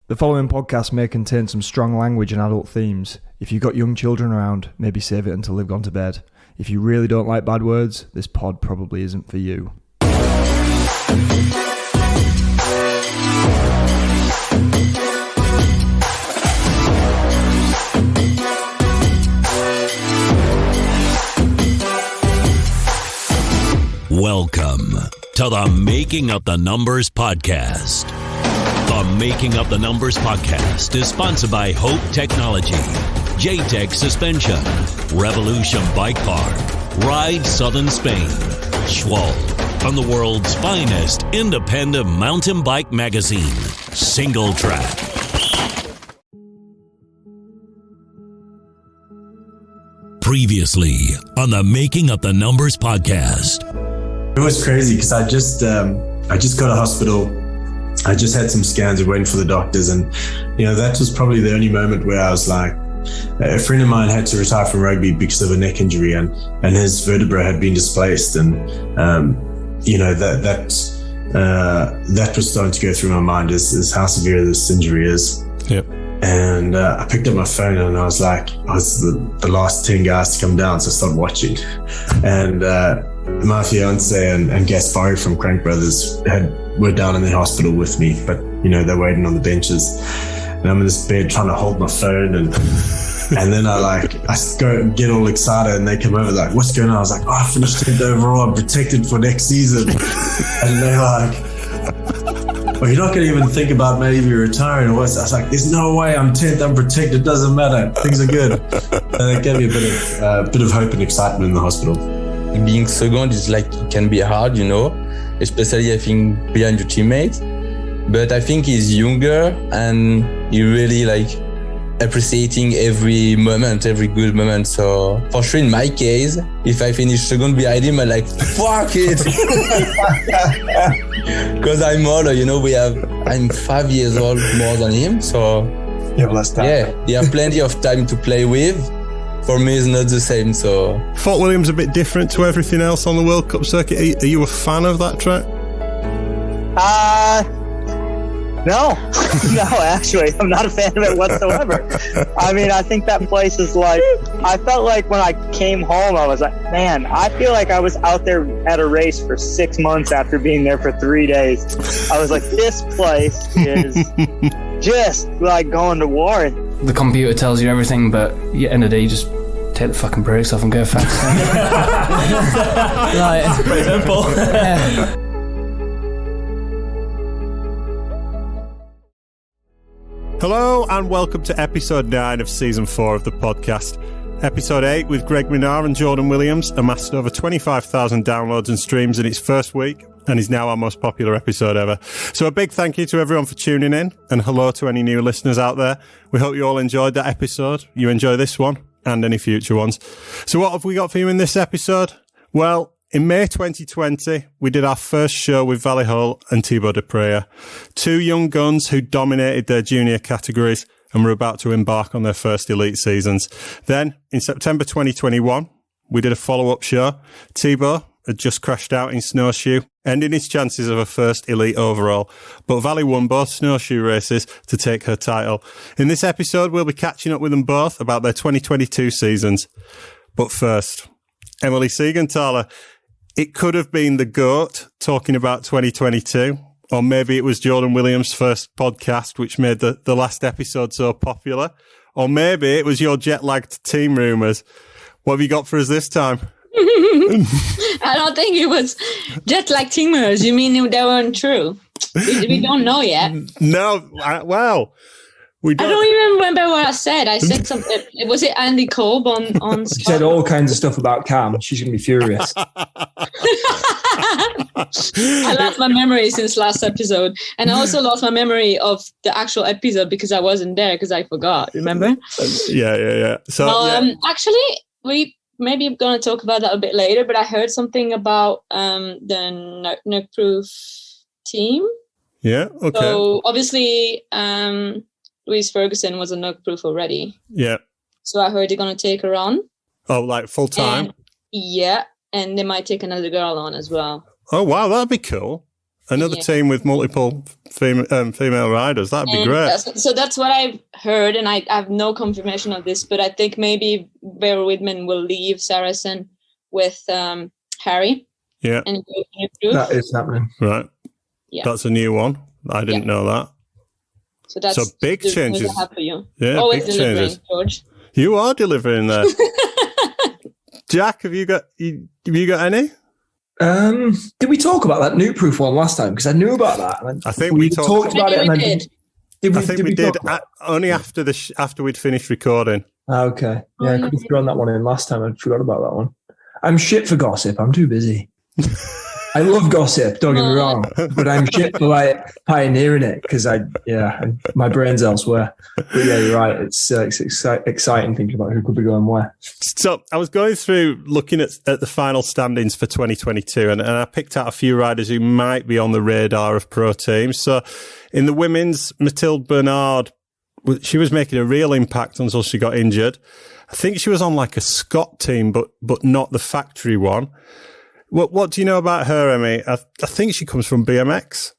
The following podcast may contain some strong language and adult themes. If you've got young children around, maybe save it until they've gone to bed. If you really don't like bad words, this pod probably isn't for you. Welcome to the Making Up the Numbers podcast. The Making Up the Numbers podcast is sponsored by Hope Technology, J-Tech Suspension, Revolution Bike Park, Ride Southern Spain, Schwal, and the world's finest independent mountain bike magazine, Single Track. Previously on the Making Up the Numbers podcast. It was crazy because I just got a hospital. I just had some scans and waiting for the doctors, and that was probably the only moment where I was like, a friend of mine had to retire from rugby because of a neck injury, and his vertebra had been displaced, and that was starting to go through my mind is how severe this injury is. Yep. And I picked up my phone and I was like, I was the last 10 guys to come down, so I started watching, and my fiance and Gaspari from Crank Brothers were down in the hospital with me, but they're waiting on the benches, and I'm in this bed trying to hold my phone, and then I go get all excited, and they come over like, what's going on? I was like, I finished 10th overall, I'm protected for next season. And they're like, well, you're not going to even think about maybe retiring or what? I was like, there's no way, I'm 10th, I'm protected, doesn't matter, things are good. And it gave me a bit of hope and excitement in the hospital. Being second is it can be hard, especially I think behind your teammates. But I think he's younger and he really appreciating every moment, every good moment. So for sure, in my case, if I finish second behind him, I'm like, fuck it. Because I'm older, I'm 5 years old more than him. So you have less time. Yeah, you have plenty of time to play with. For me, it's not the same, so... Fort William's a bit different to everything else on the World Cup circuit. Are you a fan of that track? No. No, actually, I'm not a fan of it whatsoever. I mean, I think that place is I felt like when I came home, I was like, man, I feel like I was out there at a race for 6 months after being there for 3 days. I was like, this place is just like going to war. The computer tells you everything, but at the end of the day, you just take the fucking brakes off and go fast. It's pretty simple. Yeah. Hello and welcome to episode 9 of season 4 of the podcast. Episode 8 with Greg Minnaar and Jordan Williams amassed over 25,000 downloads and streams in its first week and is now our most popular episode ever. So a big thank you to everyone for tuning in, and hello to any new listeners out there. We hope you all enjoyed that episode. You enjoy this one and any future ones. So what have we got for you in this episode? Well, in May 2020, we did our first show with Vali Hoell and Thibaut Daprela, two young guns who dominated their junior categories and were about to embark on their first elite seasons. Then, in September 2021, we did a follow-up show. Thibaut had just crashed out in Snowshoe, ending his chances of a first elite overall. But Vali won both Snowshoe races to take her title. In this episode, we'll be catching up with them both about their 2022 seasons. But first, Emilie Siegenthaler. It could have been the GOAT talking about 2022, or maybe it was Jordan Williams' first podcast, which made the last episode so popular, or maybe it was your jet-lagged team rumours. What have you got for us this time? I don't think it was jet-lagged team rumours. You mean they weren't true? We don't know yet. No, well... I don't even remember what I said. I said something. Was it Andy Kolb on She said all kinds of stuff about Cam. She's going to be furious. I lost my memory since last episode. And I also lost my memory of the actual episode because I wasn't there because I forgot. Remember? Yeah. So, actually, we maybe going to talk about that a bit later, but I heard something about the Nuke-proof team. Yeah, okay. So, obviously... Louise Ferguson was a Nuke-proof already. Yeah. So I heard they're going to take her on. Oh, like full time? Yeah. And they might take another girl on as well. Oh, wow. That'd be cool. Another team with multiple female riders. That'd be great. So that's what I've heard, and I have no confirmation of this, but I think maybe Vera Widman will leave Saracen with Harry. Yeah. And that is happening. Right. Yeah. That's a new one. I didn't know that. So that's big changes. For you. Yeah, always big delivering, changes. George. You are delivering there. Jack, have you got any? Did we talk about that Nukeproof one last time? Because I knew about that. I think we talked about it. And did. I think we did only after we'd finished recording. Okay. Yeah, I could have thrown that one in last time. I forgot about that one. I'm shit for gossip. I'm too busy. I love gossip, don't get me wrong, but I'm shit for like pioneering it because my brain's elsewhere. But yeah, you're right. It's exciting thinking about who could be going where. So I was going through looking at the final standings for 2022, and I picked out a few riders who might be on the radar of pro teams. So in the women's, Mathilde Bernard, she was making a real impact until she got injured. I think she was on like a Scott team, but not the factory one. What do you know about her, Emmy? I think she comes from BMX.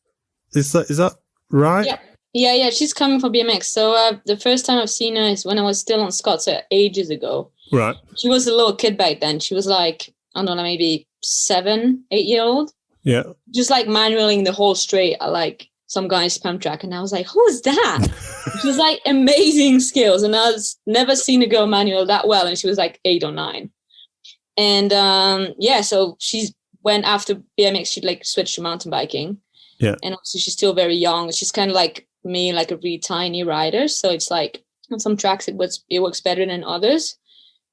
Is that right? Yeah. She's coming from BMX. So the first time I've seen her is when I was still on Scott, so ages ago. Right. She was a little kid back then. She was like, I don't know, maybe 7, 8 year old. Yeah. Just like manualing the whole straight at like some guy's pump track. And I was like, who is that? She was like amazing skills. And I was never seen a girl manual that well. And she was like 8 or 9. And so she went after BMX, she like switched to mountain biking. Yeah. And obviously she's still very young. She's kind of like me, like a really tiny rider. So it's like on some tracks it works better than others.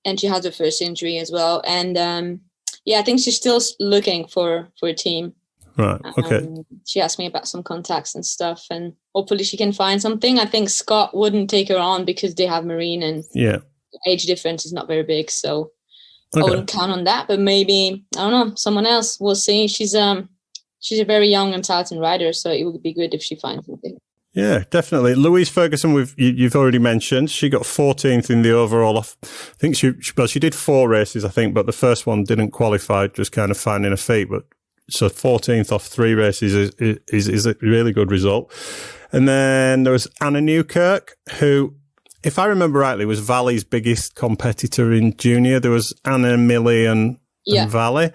And she has her first injury as well. And I think she's still looking for a team. Right. Okay. She asked me about some contacts and stuff, and hopefully she can find something. I think Scott wouldn't take her on because they have Marine and the age difference is not very big. So I wouldn't count on that, but maybe, I don't know, someone else. We'll see. She's a very young and talented rider, so it would be good if she finds something. Yeah, definitely. Louise Ferguson, you've already mentioned. She got 14th in the overall. I think she did 4 races, I think, but the first one didn't qualify, just kind of finding her feet. But so 14th off 3 races is a really good result. And then there was Anna Newkirk, who, if I remember rightly, was Vali's biggest competitor in junior. There was Anna, Millie, and Vali.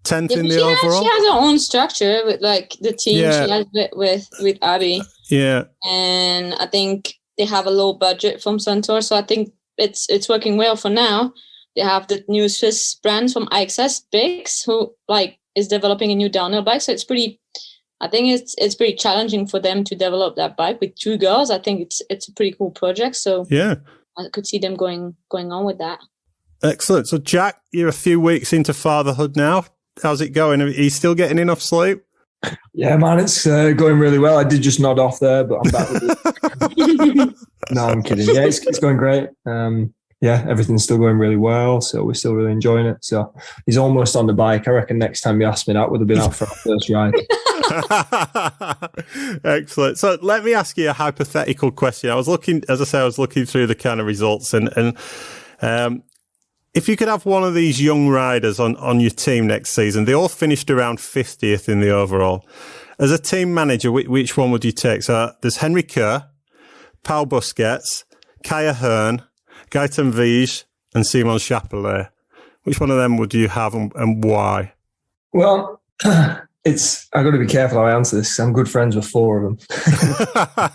10th in the overall. She has her own structure with like the team. She has it with Abby. Yeah. And I think they have a low budget from Suntour, so I think it's working well for now. They have the new Swiss brand from IXS, Bix, who like is developing a new downhill bike. So it's pretty. I think it's pretty challenging for them to develop that bike with 2 girls. I think it's a pretty cool project. So yeah, I could see them going on with that. Excellent. So Jack, you're a few weeks into fatherhood now. How's it going? Are you still getting enough sleep? Yeah, man, it's going really well. I did just nod off there, but I'm back with it. No, I'm kidding. Yeah, it's going great. Everything's still going really well, so we're still really enjoying it. So he's almost on the bike. I reckon next time you asked me that would have been out for our first ride. Excellent. So let me ask you a hypothetical question. I was looking through the kind of results and if you could have one of these young riders on your team next season, they all finished around 50th in the overall. As a team manager, which one would you take? So there's Henry Kerr, Paul Busquets, Kaya Hearn, Gaëtan Vige, and Simon Chapelet. Which one of them would you have and why? Well, I've got to be careful how I answer this because I'm good friends with 4 of them.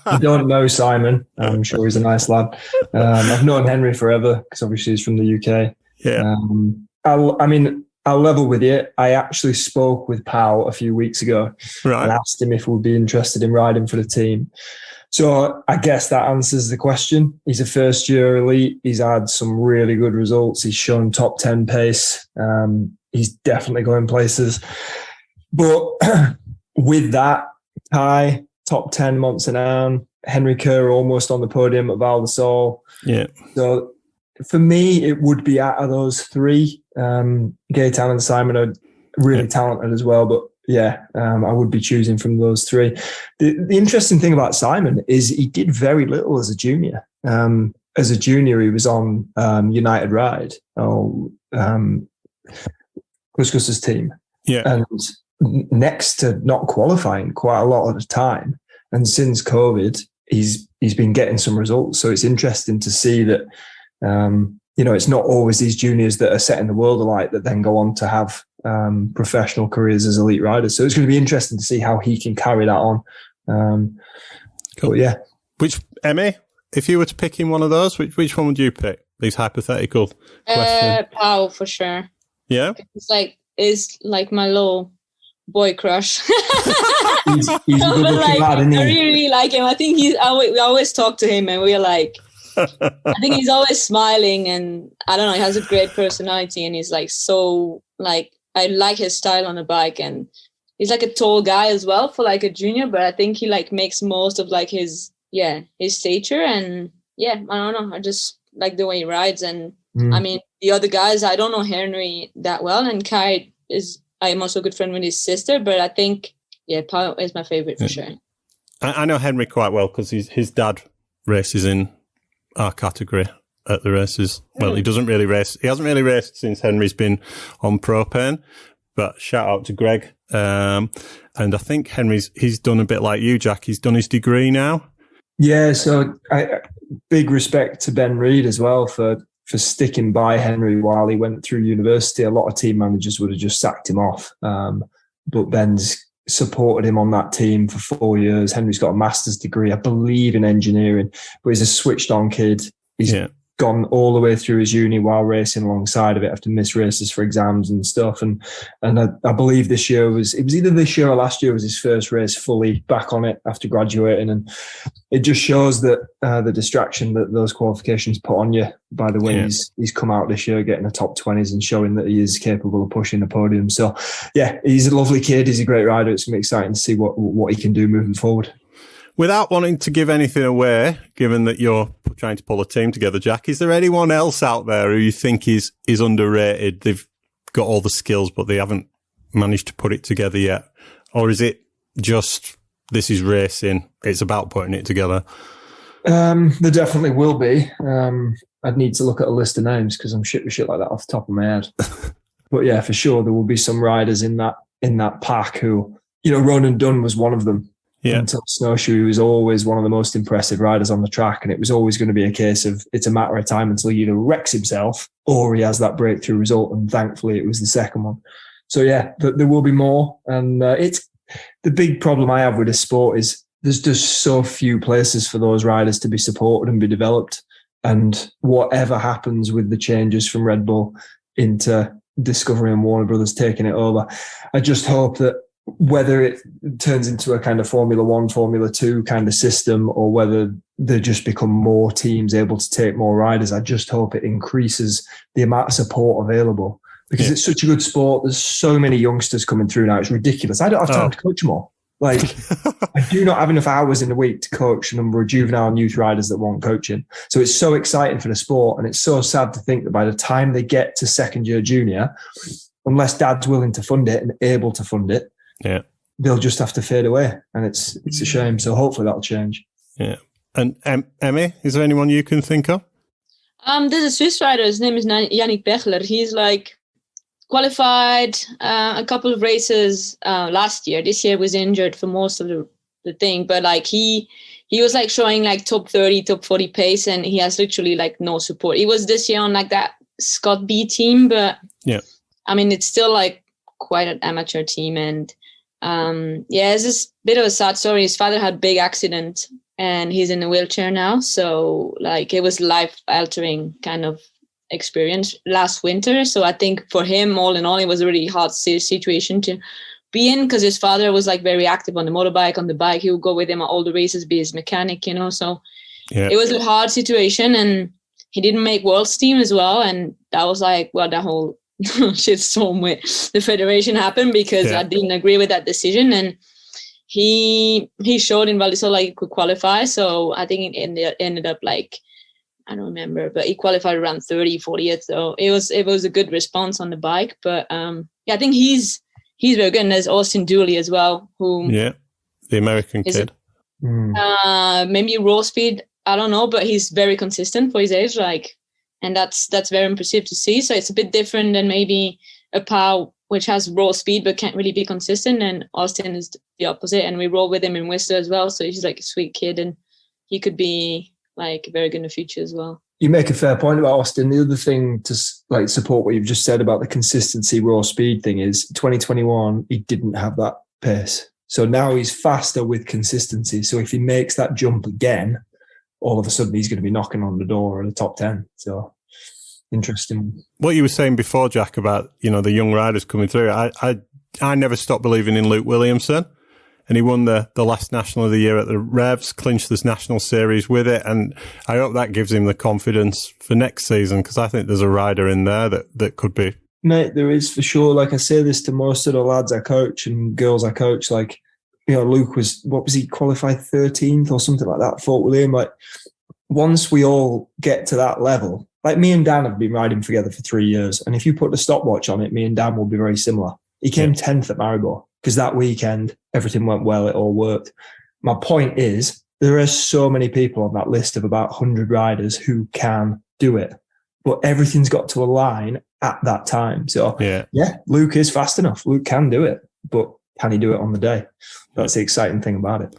I don't know Simon. I'm sure he's a nice lad. I've known Henry forever because obviously he's from the UK. Yeah. I'll level with you. I actually spoke with Pau a few weeks ago and asked him if he would be interested in riding for the team. So I guess that answers the question. He's a first-year elite. He's had some really good results. He's shown top 10 pace. He's definitely going places. But with that, Kai, top 10 Mont-Saint-Anne, Henry Kerr almost on the podium at Val d'Isole. Yeah. So for me, it would be out of those 3. Gaëtan and Simon are really talented as well, but I would be choosing from those 3. The interesting thing about Simon is he did very little as a junior. As a junior, he was on United Ride, Couscous's team. Yeah. And next to not qualifying quite a lot of the time. And since COVID, he's been getting some results. So it's interesting to see that, it's not always these juniors that are setting the world alight that then go on to have professional careers as elite riders. So it's going to be interesting to see how he can carry that on. Cool. But yeah. Which, Emmy, if you were to pick in one of those, which one would you pick? These hypothetical questions. Pau, for sure. Yeah? It's like my little boy crush. he's a good looking lad, isn't he? I really like him. I think we always talk to him and we're like, I think he's always smiling, and I don't know, he has a great personality, and he's like so like, I like his style on the bike, and he's like a tall guy as well for like a junior, but I think he like makes most of like his stature, and I don't know, I just like the way he rides. And I mean, the other guys, I don't know Henry that well, and Kai I'm also a good friend with his sister, but I think Pau is my favorite for sure. I know Henry quite well because his dad races in our category at the races. Well, he doesn't really race. He hasn't really raced since Henry's been on propane, but shout out to Greg. And I think he's done a bit like you, Jack. He's done his degree now. Yeah. So big respect to Ben Reed as well for sticking by Henry while he went through university. A lot of team managers would have just sacked him off. But Ben's supported him on that team for 4 years. Henry's got a master's degree, I believe, in engineering, but he's a switched on kid. He's gone all the way through his uni while racing alongside of it after miss races for exams and stuff. And I believe this year was either this year or last year was his first race fully back on it after graduating. And it just shows that the distraction that those qualifications put on you by the way he's come out this year getting the top 20s and showing that he is capable of pushing the podium. So he's a lovely kid. He's a great rider. It's going to be exciting to see what he can do moving forward. Without wanting to give anything away, given that you're trying to pull a team together, Jack, is there anyone else out there who you think is underrated? They've got all the skills, but they haven't managed to put it together yet. Or is it just, this is racing, it's about putting it together? There definitely will be. I'd need to look at a list of names because I'm shit with shit like that off the top of my head. But yeah, for sure, there will be some riders in that pack who, Ronan Dunn was one of them. Yeah. Until Snowshoe, he was always one of the most impressive riders on the track. And it was always going to be a case of it's a matter of time until he either wrecks himself or he has that breakthrough result. And thankfully, it was the second one. So there will be more. And it's the big problem I have with this sport is there's just so few places for those riders to be supported and be developed. And whatever happens with the changes from Red Bull into Discovery and Warner Brothers taking it over, I just hope that whether it turns into a kind of Formula 1, Formula 2 kind of system, or whether they just become more teams able to take more riders, I just hope it increases the amount of support available because it's such a good sport. There's so many youngsters coming through now. It's ridiculous. I don't have time to coach more. Like, I do not have enough hours in the week to coach a number of juvenile and youth riders that want coaching. So it's so exciting for the sport. And it's so sad to think that by the time they get to second year junior, unless dad's willing to fund it and able to fund it, they'll just have to fade away, and it's a shame. So hopefully that'll change. Yeah. And Emmy, is there anyone you can think of? There's a Swiss rider. His name is Yannick Bechler. He's like qualified a couple of races last year. This year was injured for most of the thing, but like he was like showing like top 30, top 40 pace, and he has literally like no support. He was this year on like that Scott B team, but I mean it's still like quite an amateur team. And it's this bit of a sad story. His father had a big accident and he's in a wheelchair now. So like it was life-altering kind of experience last winter. So I think for him, all in all, it was a really hard situation to be in because his father was like very active on the motorbike, on the bike. He would go with him at all the races, be his mechanic, So it was a hard situation, and he didn't make World's team as well. And that was like, well, that whole shitstorm with the federation happened because I didn't agree with that decision, and he showed in Vali Hoell like he could qualify. So I think it ended up like, I don't remember, but he qualified around 30, 40th. So it was a good response on the bike. But I think he's very good. And there's Austin Dooley as well, who the American kid. Maybe raw speed, I don't know, but he's very consistent for his age. Like, and that's very impressive to see. So it's a bit different than maybe a Pau which has raw speed but can't really be consistent, and Austin is the opposite. And we roll with him in Whistler as well, so he's like a sweet kid, and he could be like very good in the future as well. You make a fair point about Austin. The other thing to like support what you've just said about the consistency, raw speed thing is 2021, he didn't have that pace. So now he's faster with consistency. So if he makes that jump again, all of a sudden he's going to be knocking on the door of the top 10. So interesting. What you were saying before, Jack, about, the young riders coming through, I never stopped believing in Luke Williamson. And he won the last National of the Year at the Revs, clinched this National Series with it. And I hope that gives him the confidence for next season, because I think there's a rider in there that could be. Mate, there is for sure. Like I say this to most of the lads I coach and girls I coach, like, Luke was he qualified 13th or something like that, Fort William. Like, once we all get to that level, like me and Dan have been riding together for 3 years. And if you put the stopwatch on it, me and Dan will be very similar. He came 10th at Maribor because that weekend, everything went well. It all worked. My point is, there are so many people on that list of about 100 riders who can do it, but everything's got to align at that time. So yeah, Luke is fast enough. Luke can do it, but can he do it on the day? That's the exciting thing about it.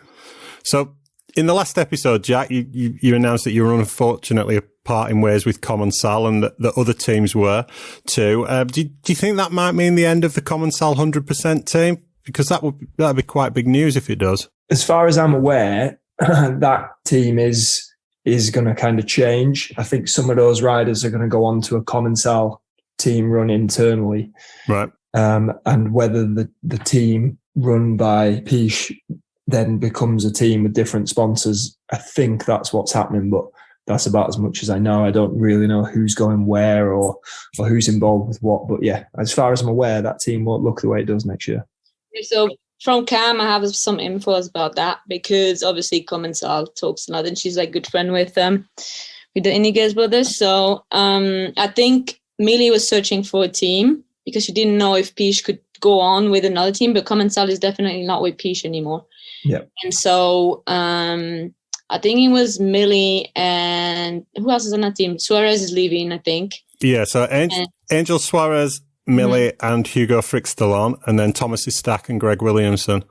So in the last episode, Jack, you announced that you were unfortunately parting ways with Commencal, and that other teams were too. Do you think that might mean the end of the Commencal 100% team? Because that'd be quite big news if it does. As far as I'm aware, that team is going to kind of change. I think some of those riders are going to go on to a Commencal team run internally. Right. And whether the team run by Piche then becomes a team with different sponsors, I think that's what's happening, but that's about as much as I know. I don't really know who's going where or who's involved with what. But yeah, as far as I'm aware, that team won't look the way it does next year. So from Cam, I have some info about that, because obviously Commencal talks a lot, and she's like good friend with the Inigas brothers. So I think Emilie was searching for a team because she didn't know if Piche could go on with another team, but Commencal is definitely not with Piche anymore. Yeah. And so I think it was Millie, and who else is on that team? Suarez is leaving, I think. Yeah, so Angel Suarez, Millie, and Hugo Frixtalon, and then Thomas Stack and Greg Williamson.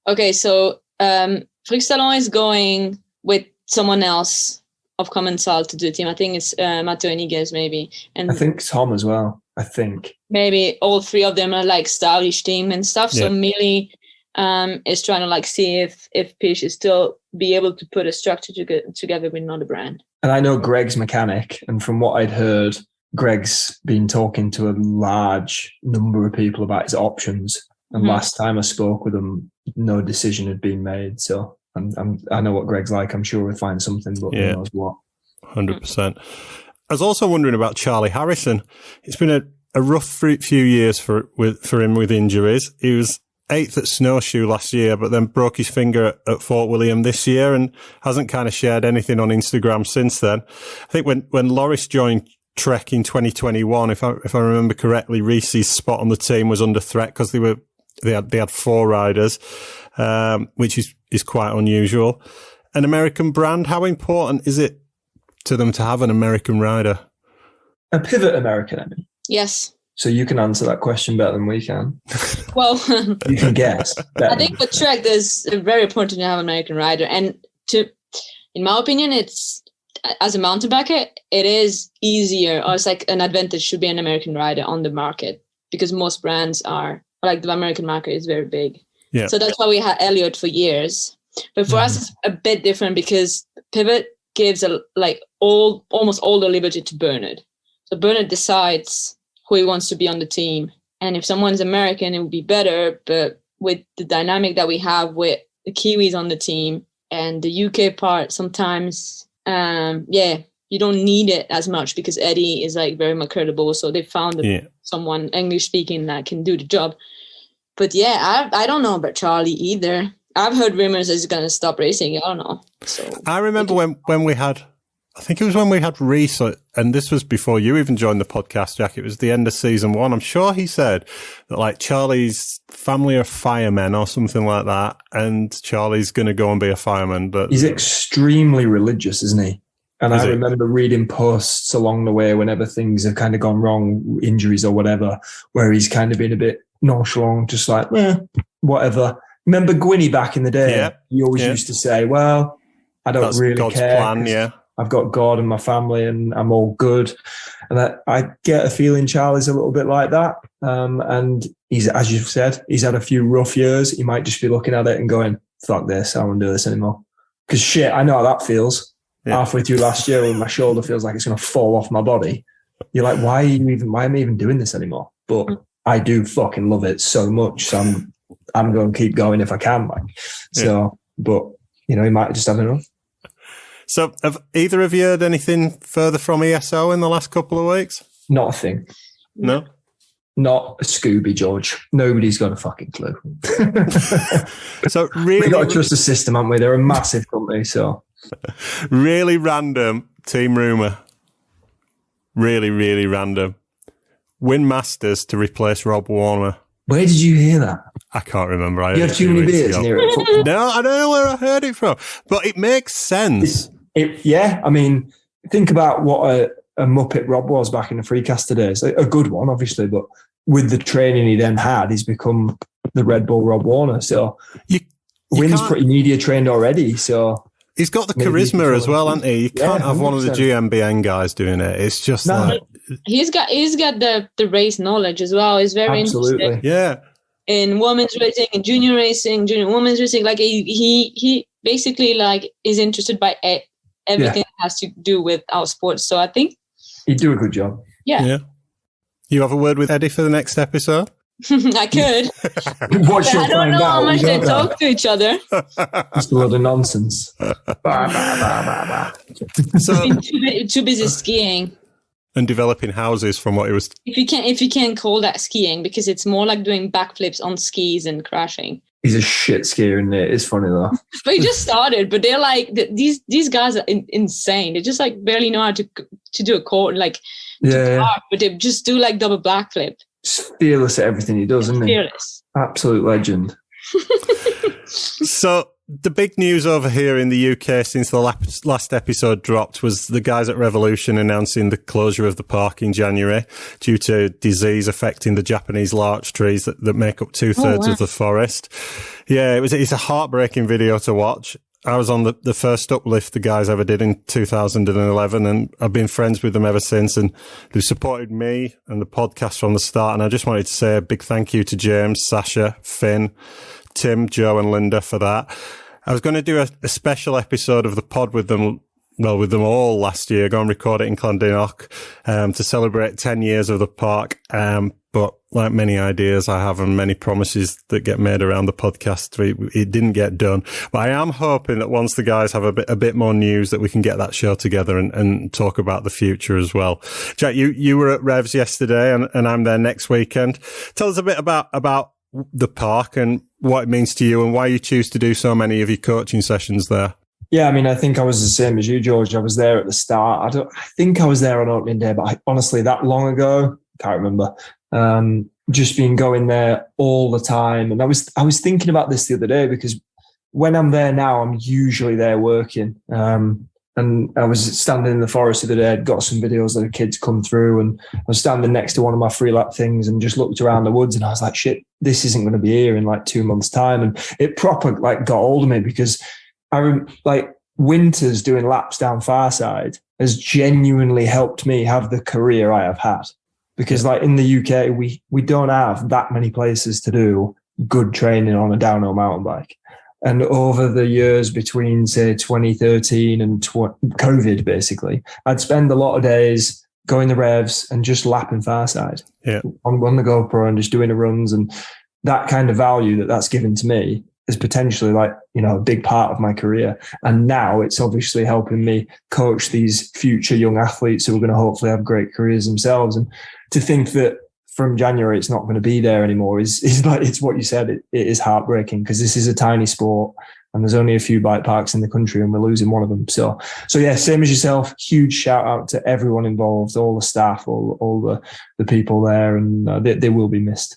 Okay, so Frixtalon is going with someone else of Commencal to do the team. I think it's Matteo Inigas maybe. And I think Tom as well, I think. Maybe all three of them are like stylish team and stuff. So Millie is trying to like see if Piche is still be able to put a structure together with another brand. And I know Greg's mechanic, and from what I'd heard, Greg's been talking to a large number of people about his options. And last time I spoke with him, no decision had been made. So I know what Greg's like. I'm sure we'll find something, but who knows what. 100%. I was also wondering about Charlie Harrison. It's been a rough few years for him with injuries. He was 8th at Snowshoe last year, but then broke his finger at Fort William this year and hasn't kind of shared anything on Instagram since then. I think when Loris joined Trek in 2021, if I remember correctly, Reese's spot on the team was under threat because they had 4 riders, which is quite unusual. An American brand, how important is it to them to have an American rider? A pivot American, I mean. Yes. So you can answer that question better than we can. Well, you can guess. I think for Trek, there's very important to have an American rider, and in my opinion, it's as a mountain biker, it is easier, or it's like an advantage to be an American rider on the market, because most brands are like, the American market is very big. Yeah. So that's why we had Elliott for years. But for us, it's a bit different because Pivot gives almost all the liberty to Bernard. So Bernard decides who he wants to be on the team. And if someone's American, it would be better. But with the dynamic that we have with the Kiwis on the team and the UK part, sometimes, you don't need it as much because Eddie is like very marketable. So they found someone English speaking that can do the job. But I don't know about Charlie either. I've heard rumors he's going to stop racing. I don't know. So I remember when we had, I think it was when we had Reese, and this was before you even joined the podcast, Jack. It was the end of season 1. I'm sure he said that like Charlie's family are firemen or something like that, and Charlie's going to go and be a fireman. But he's extremely religious, isn't he? And I remember reading posts along the way whenever things have kind of gone wrong, injuries or whatever, where he's kind of been a bit nonchalant, just like, whatever. Remember Gwynny back in the day? Yeah. He always used to say, well, I don't really God's care. Plan, I've got God and my family and I'm all good. And I get a feeling Charlie's a little bit like that. And he's, as you've said, he's had a few rough years. He might just be looking at it and going, fuck this, I won't do this anymore. Because shit, I know how that feels. Yeah. Halfway through last year when my shoulder feels like it's going to fall off my body. You're like, why am I even doing this anymore? But I do fucking love it so much. So I'm going to keep going if I can. But he might just have enough. So have either of you heard anything further from ESO in the last couple of weeks? Not a thing. No? Not a Scooby, George. Nobody's got a fucking clue. So really, we've got to trust the system, haven't we? They're a massive company, so. Really random team rumour. Really, really random. Win Masters to replace Rob Warner. Where did you hear that? I can't remember. You had too many beers near it. No, I don't know where I heard it from, but it makes sense. I mean, think about what a Muppet Rob was back in the Freecaster days. A good one, obviously, but with the training he then had, he's become the Red Bull Rob Warner. So Wynn's pretty media trained already. So he's got the charisma as well, hasn't he? You can't have 100%. One of the GMBN guys doing it. It's just like he's got the race knowledge as well. He's very interested. Yeah. In women's racing, in junior racing, junior women's racing, like he basically like is interested by everything that has to do with our sports. So I think he'd do a good job. Yeah. You have a word with Eddie for the next episode? I could. I don't know how much they talk to each other. Just a lot of nonsense. So too busy skiing. And developing houses from what it was. If you can call that skiing, because it's more like doing backflips on skis and crashing. He's a shit skier, isn't it? It's funny though. But he just started, but they're like these guys are insane. They just like barely know how to do a chord, like park, but they just do like double backflip. Just fearless at everything he does, isn't he? Fearless. Absolute legend. So the big news over here in the UK since the last episode dropped was the guys at Revolution announcing the closure of the park in January due to disease affecting the Japanese larch trees that make up 2/3 of the forest. Yeah, it's a heartbreaking video to watch. I was on the first uplift the guys ever did in 2011, and I've been friends with them ever since, and they've supported me and the podcast from the start. And I just wanted to say a big thank you to James, Sasha, Finn, Tim, Joe and Linda for that. I was going to do a special episode of the pod with them all last year, go and record it in Clondinock to celebrate 10 years of the park. But like many ideas I have and many promises that get made around the podcast, it didn't get done. But I am hoping that once the guys have a bit more news that we can get that show together and talk about the future as well. Jack, you were at Revs yesterday and I'm there next weekend. Tell us a bit about the park and what it means to you and why you choose to do so many of your coaching sessions there. Yeah, I mean, I think I was the same as you, George. I was there at the start. I think I was there on opening day, but honestly, that long ago, can't remember. Just been going there all the time. And I was thinking about this the other day because when I'm there now, I'm usually there working. And I was standing in the forest the other day. I'd got some videos that the kids come through, and I was standing next to one of my free lap things and just looked around the woods, and I was like, shit, this isn't going to be here in like 2 months' time. And it proper like got hold of me because winters doing laps down Farside has genuinely helped me have the career I have had. Because like in the UK, we don't have that many places to do good training on a downhill mountain bike. And over the years between, say, 2013 and COVID, basically, I'd spend a lot of days going the revs and just lapping Farside on the GoPro and just doing the runs. And that kind of value that's given to me is potentially like, a big part of my career. And now it's obviously helping me coach these future young athletes who are going to hopefully have great careers themselves. And to think that from January it's not going to be there anymore is like, it's what you said, it is heartbreaking because this is a tiny sport and there's only a few bike parks in the country and we're losing one of them. So yeah, same as yourself, huge shout out to everyone involved, all the staff, all the people there, and they will be missed.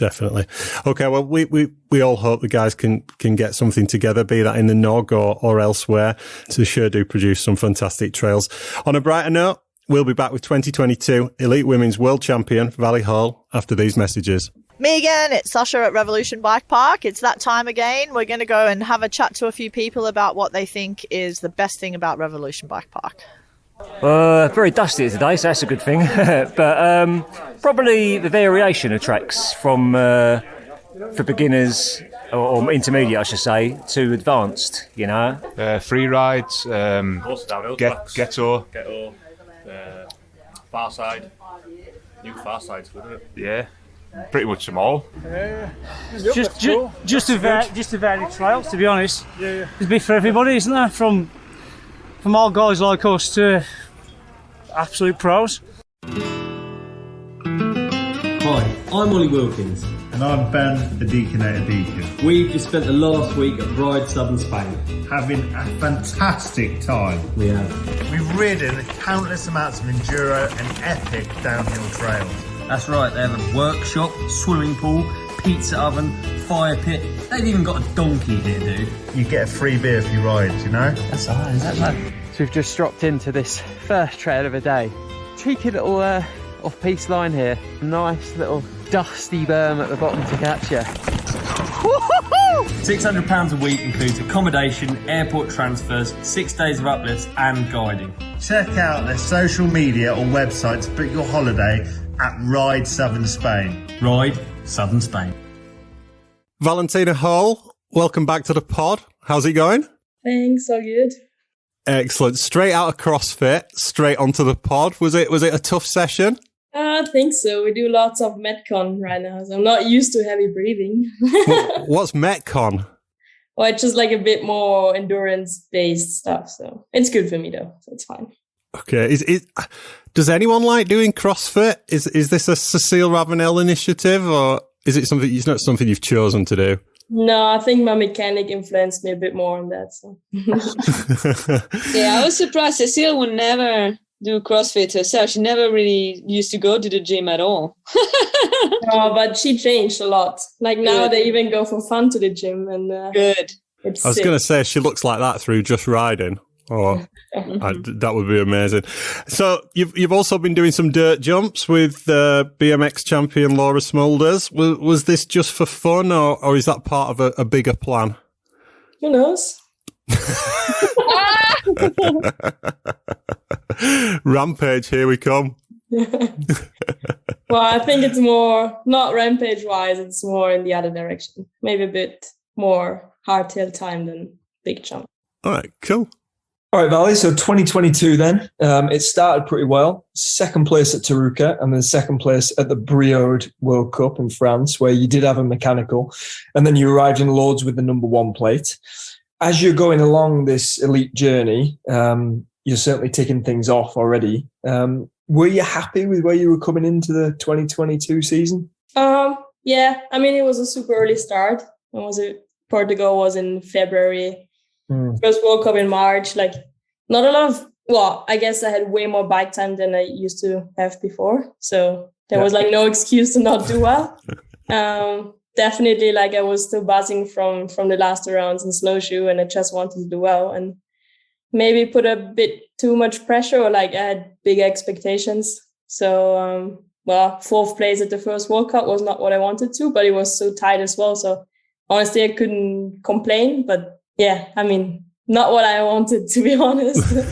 Definitely. Okay, well, we all hope the guys can get something together, be that in the Nog or elsewhere. So sure do produce some fantastic trails. On a brighter note, we'll be back with 2022 Elite Women's World Champion Vali Hoell after these messages. Me again, it's Sasha at Revolution Bike Park. It's that time again. We're going to go and have a chat to a few people about what they think is the best thing about Revolution Bike Park. Very dusty today, so that's a good thing. But probably the variation of tracks from for beginners or intermediate, I should say, to advanced. You know, free rides, ghetto, far side, new far sides, wouldn't it? Yeah, pretty much them all. Just a varied trail, to be honest. Yeah. It's a bit for everybody, isn't there? From all guys like us to absolute pros. Hi, I'm Ollie Wilkins. And I'm Ben, the Deacon at Deacon. We've just spent the last week at Ride Southern Spain. Having a fantastic time. We have. We've ridden countless amounts of enduro and epic downhill trails. That's right, they have a workshop, swimming pool, pizza oven, fire pit. They've even got a donkey here, dude. You get a free beer if you ride, you know? That's alright, is that right? So we've just dropped into this first trail of the day. Cheeky little off-piste line here. Nice little dusty berm at the bottom to catch you. £600 a week includes accommodation, airport transfers, 6 days of uplifts and guiding. Check out their social media or website to book your holiday at Ride Southern Spain. Ride Southern Spain. Valentina Hoell, welcome back to the pod. How's it going? Thanks, all good. Excellent. Straight out of CrossFit, straight onto the pod. Was it a tough session? I think so. We do lots of Metcon right now, so I'm not used to heavy breathing. What's Metcon? Well, it's just like a bit more endurance-based stuff, so it's good for me though, so it's fine. Okay. Does anyone like doing CrossFit? Is this a Cecile Ravenel initiative, or is it something? It's not something you've chosen to do? No, I think my mechanic influenced me a bit more on that. So. Yeah, I was surprised. Cecile would never do CrossFit herself. She never really used to go to the gym at all. No, but she changed a lot. Like now they even go for fun to the gym. And good. I was going to say, she looks like that through just riding. Oh, that would be amazing. So you've also been doing some dirt jumps with BMX champion Laura Smulders. Was this just for fun, or is that part of a bigger plan? Who knows? Rampage, here we come. Well, I think it's more, not rampage-wise, it's more in the other direction. Maybe a bit more hardtail time than big jump. All right, cool. All right, Vali, so 2022 then. It started pretty well. Second place at Tarouca and then second place at the Brioude World Cup in France, where you did have a mechanical. And then you arrived in Lords with the number one plate. As you're going along this elite journey, you're certainly ticking things off already. Were you happy with where you were coming into the 2022 season? Yeah, I mean, it was a super early start. Portugal was in February. First World Cup in March. Like, not a lot of, well, I guess I had way more bike time than I used to have before. So there was like no excuse to not do well. Definitely, like, I was still buzzing from the last rounds in Snowshoe, and I just wanted to do well, and maybe put a bit too much pressure, or like I had big expectations. So, fourth place at the first World Cup was not what I wanted to, but it was so tight as well. So honestly, I couldn't complain, but yeah, I mean, not what I wanted, to be honest.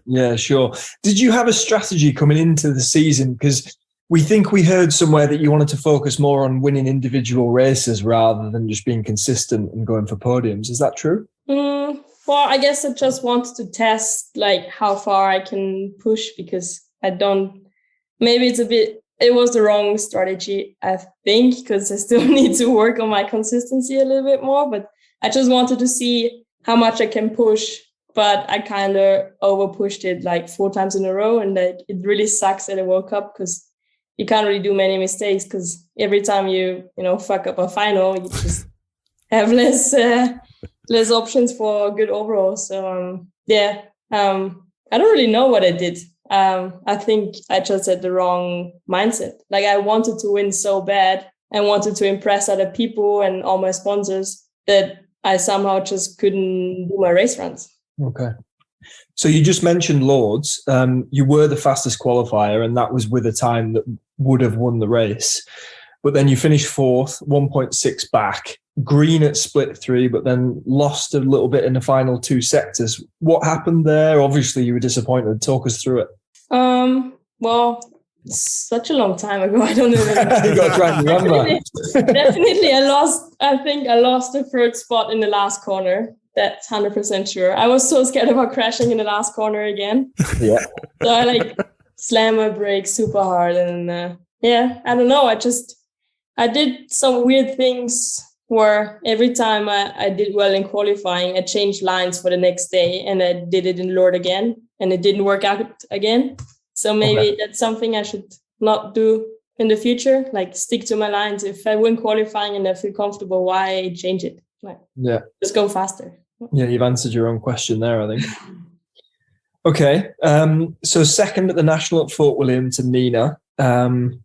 Yeah, sure. Did you have a strategy coming into the season? Because we think we heard somewhere that you wanted to focus more on winning individual races rather than just being consistent and going for podiums. Is that true? Well, I guess I just wanted to test like how far I can push, because maybe it was the wrong strategy, I think, because I still need to work on my consistency a little bit more, but I just wanted to see how much I can push, but I kind of over pushed it like 4 times in a row. And like, it really sucks at a World Cup because you can't really do many mistakes, because every time you fuck up a final, you just have less options for good overall. So I don't really know what I did. I think I just had the wrong mindset. Like, I wanted to win so bad, and wanted to impress other people and all my sponsors that I somehow just couldn't do my race runs. Okay. So you just mentioned Lords. You were the fastest qualifier, and that was with a time that would have won the race. But then you finished fourth, 1.6 back, green at split 3, but then lost a little bit in the final 2 sectors. What happened there? Obviously, you were disappointed. Talk us through it. Well, such a long time ago. I don't know. You got to try and remember. Definitely, I think I lost the third spot in the last corner. That's 100% sure. I was so scared about crashing in the last corner again. Yeah. So I slammed my brakes super hard, and I don't know. I did some weird things where every time I did well in qualifying, I changed lines for the next day, and I did it in Lord again, and it didn't work out again. So maybe that's something I should not do in the future. Like, stick to my lines. If I win qualifying and I feel comfortable, why change it? Just go faster. Yeah, you've answered your own question there, I think. Okay. So second at the National at Fort William to Nina. And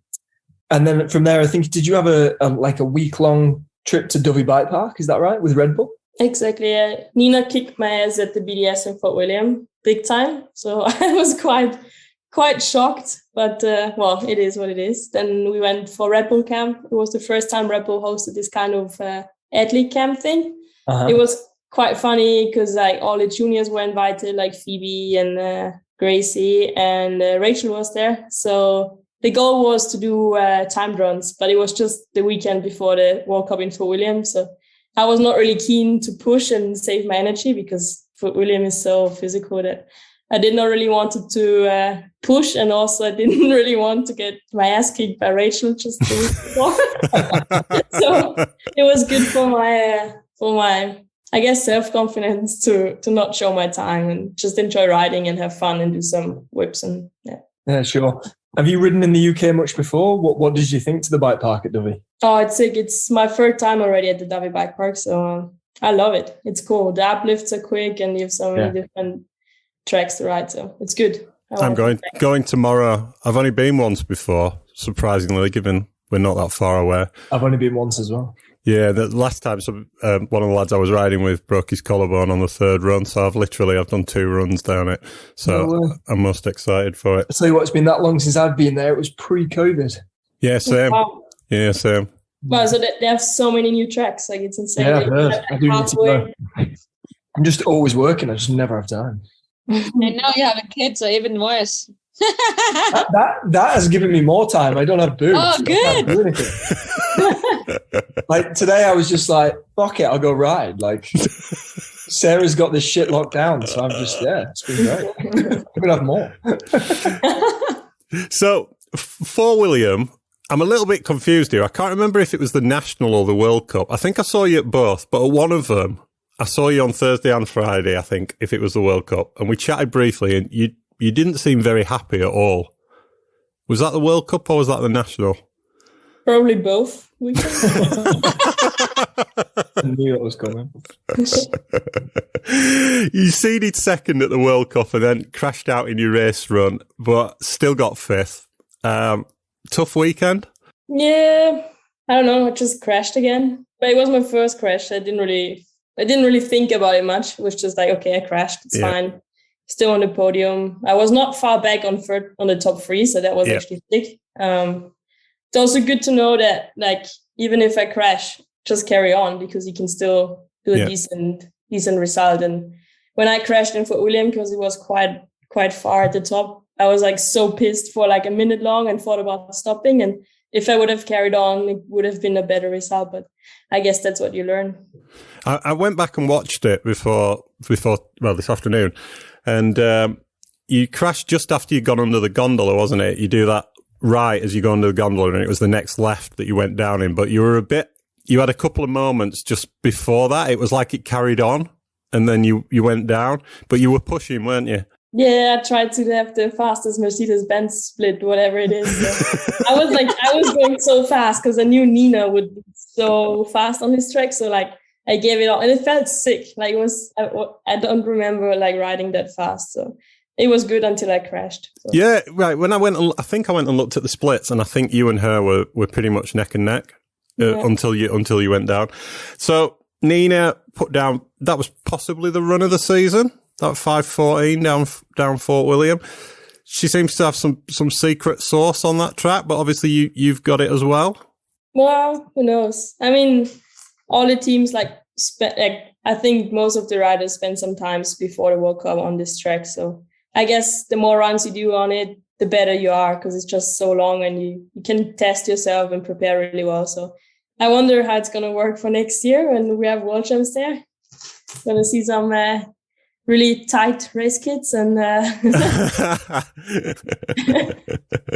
then from there, I think, did you have a week-long trip to Dovey Bike Park? Is that right? With Red Bull? Exactly. Nina kicked my ass at the BDS in Fort William, big time. So I was quite shocked, but it is what it is. Then we went for Red Bull camp. It was the first time Red Bull hosted this kind of athlete camp thing. Uh-huh. It was quite funny because all the juniors were invited, like Phoebe and Gracie, and Rachel was there. So the goal was to do timed runs, but it was just the weekend before the World Cup in Fort William. So I was not really keen to push and save my energy because Fort William is so physical that I did not really want to push. And also I didn't really want to get my ass kicked by Rachel just the week before. So it was good for my I guess, self-confidence to not show my time and just enjoy riding and have fun and do some whips and Yeah, sure. Have you ridden in the UK much before? What did you think to the bike park at Dovey? Oh, it's sick. It's my third time already at the Dovey Bike Park, so I love it. It's cool. The uplifts are quick and you have so many different tracks to ride, so it's good. I'm going tomorrow. I've only been once before, surprisingly, given we're not that far away. I've only been once as well. Yeah, the last time, one of the lads I was riding with broke his collarbone on the third run, so I've done 2 runs down it. So I'm most excited for it. I'll tell you what, it's been that long since I've been there. It was pre-COVID. Yeah, same. Wow. Yeah, same. Wow, so they have so many new tracks. Like, it's insane. Yeah, I do need to know. I'm just always working. I just never have time. And now you have a kid, so even worse. that has given me more time. I don't have boots. Oh, good. Like today, I was just like, fuck it, I'll go ride. Like, Sarah's got this shit locked down, so I'm just it's been great. I'm gonna have more. So for William, I'm a little bit confused here. I can't remember if it was the National or the World Cup. I think I saw you at both, but at one of them, I saw you on Thursday and Friday. I think if it was the World Cup, and we chatted briefly, and you didn't seem very happy at all. Was that the World Cup or was that the National? Probably both. I knew it was coming. You seeded second at the World Cup and then crashed out in your race run, but still got 5th. Tough weekend? Yeah, I don't know. I just crashed again. But it was my first crash. I didn't really think about it much. It was just like, okay, I crashed. It's fine. Still on the podium. I was not far back on the top 3, so that was actually sick. It's also good to know that, like, even if I crash, just carry on because you can still do a decent result. And when I crashed in Fort William, because it was quite far at the top, I was like so pissed for like a minute long and thought about stopping. And if I would have carried on, it would have been a better result. But I guess that's what you learn. I went back and watched it before this afternoon. And you crashed just after you'd gone under the gondola, wasn't it? You do that right as you go under the gondola, and it was the next left that you went down in. But you had a couple of moments just before that. It was like it carried on, and then you went down. But you were pushing, weren't you? Yeah, I tried to have the fastest Mercedes-Benz split, whatever it is. So I was going so fast because I knew Nina would be so fast on this track. So like, I gave it all, and it felt sick. Like, it was, I don't remember like riding that fast. So it was good until I crashed. So. Yeah, right. When I think I went and looked at the splits, and I think you and her were pretty much neck and neck. until you went down. So Nina put down, that was possibly the run of the season, that 5:14 down Fort William. She seems to have some secret sauce on that track, but obviously you've got it as well. Well, who knows? I mean, all the teams I think most of the riders spend some time before the World Cup on this track. So I guess the more runs you do on it, the better you are, because it's just so long and you can test yourself and prepare really well. So I wonder how it's going to work for next year when we have World Champs there. Going to see some really tight race kits and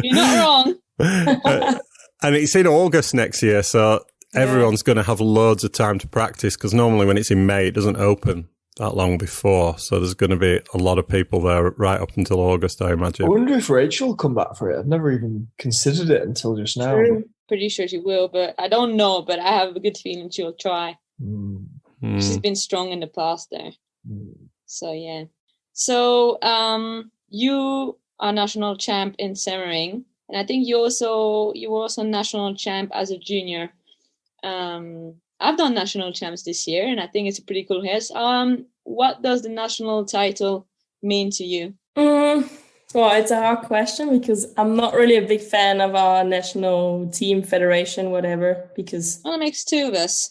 you're not wrong. And it's in August next year, so everyone's going to have loads of time to practice, because normally when it's in May, it doesn't open that long before. So there's going to be a lot of people there right up until August, I imagine. I wonder if Rachel will come back for it. I've never even considered it until just now. Pretty sure she will, but I don't know. But I have a good feeling she'll try. She's been strong in the past there. So, yeah. So you are national champ in Semmering. And I think you were also national champ as a junior. I've done national champs this year, and I think it's a pretty cool race. What does the national title mean to you? Well, it's a hard question because I'm not really a big fan of our national team federation, whatever, because... Well, it makes two of us.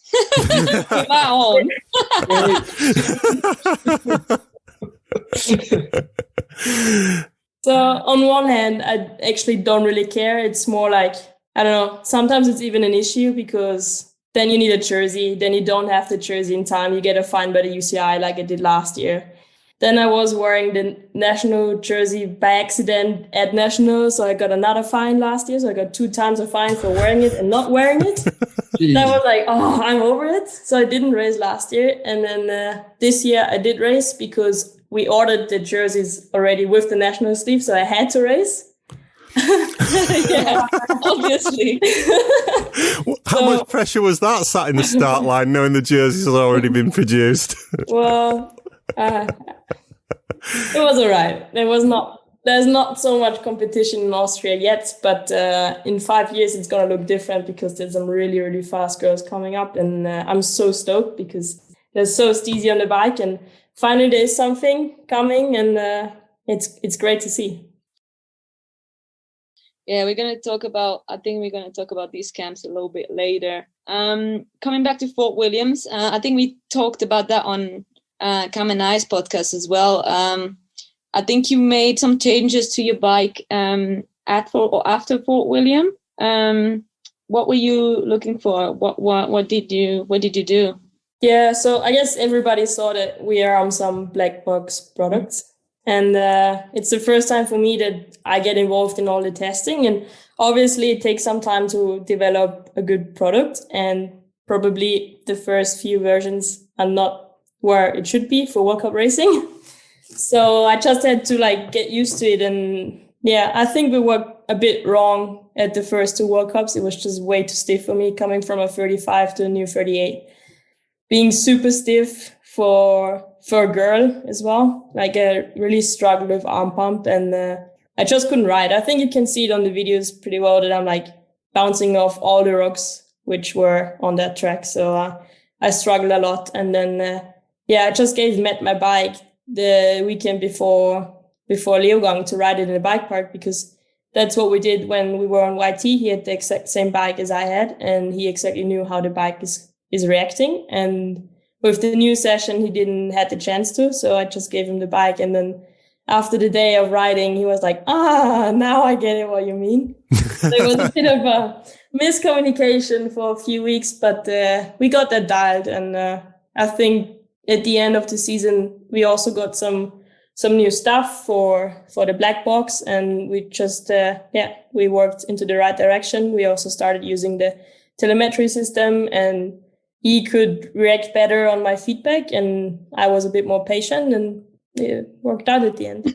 With my own. So on one hand, I actually don't really care. It's more like, I don't know, sometimes it's even an issue because then you need a jersey. Then you don't have the jersey in time. You get a fine by the UCI like I did last year. Then I was wearing the national jersey by accident at national. So I got another fine last year. So I got 2 times a fine for wearing it and not wearing it. Then I was like, oh, I'm over it. So I didn't race last year. And then this year I did race because we ordered the jerseys already with the national sleeve. So I had to race. Yeah, obviously. How much pressure was that sat in the start line knowing the jerseys had already been produced? Well, it was all right. There's not so much competition in Austria yet, but in 5 years it's going to look different because there's some really, really fast girls coming up. And I'm so stoked because they're so steezy on the bike. And finally there's something coming and it's great to see. Yeah, I think we're going to talk about these camps a little bit later. Coming back to Fort Williams, I think we talked about that on Cam and I's podcast as well. I think you made some changes to your bike after Fort William. What were you looking for? What did you do? Yeah, so I guess everybody saw that we are on some black box products. And it's the first time for me that I get involved in all the testing. And obviously it takes some time to develop a good product. And probably the first few versions are not where it should be for World Cup racing. So I just had to get used to it. And yeah, I think we were a bit wrong at the first 2 World Cups. It was just way too stiff for me, coming from a 35 to a new 38. Being super stiff for a girl as well. I really struggled with arm pump and I just couldn't ride. I think you can see it on the videos pretty well that I'm bouncing off all the rocks which were on that track. So I struggled a lot. And then, I just gave Matt my bike the weekend before Leogang to ride it in the bike park because that's what we did when we were on YT. He had the exact same bike as I had and he exactly knew how the bike is reacting. And with the new session, he didn't have the chance to, so I just gave him the bike. And then after the day of riding, he was like, now I get it what you mean. So it was a bit of a miscommunication for a few weeks, but we got that dialed. And I think at the end of the season, we also got some new stuff for the black box. And we just, we worked into the right direction. We also started using the telemetry system and he could react better on my feedback and I was a bit more patient and it worked out at the end.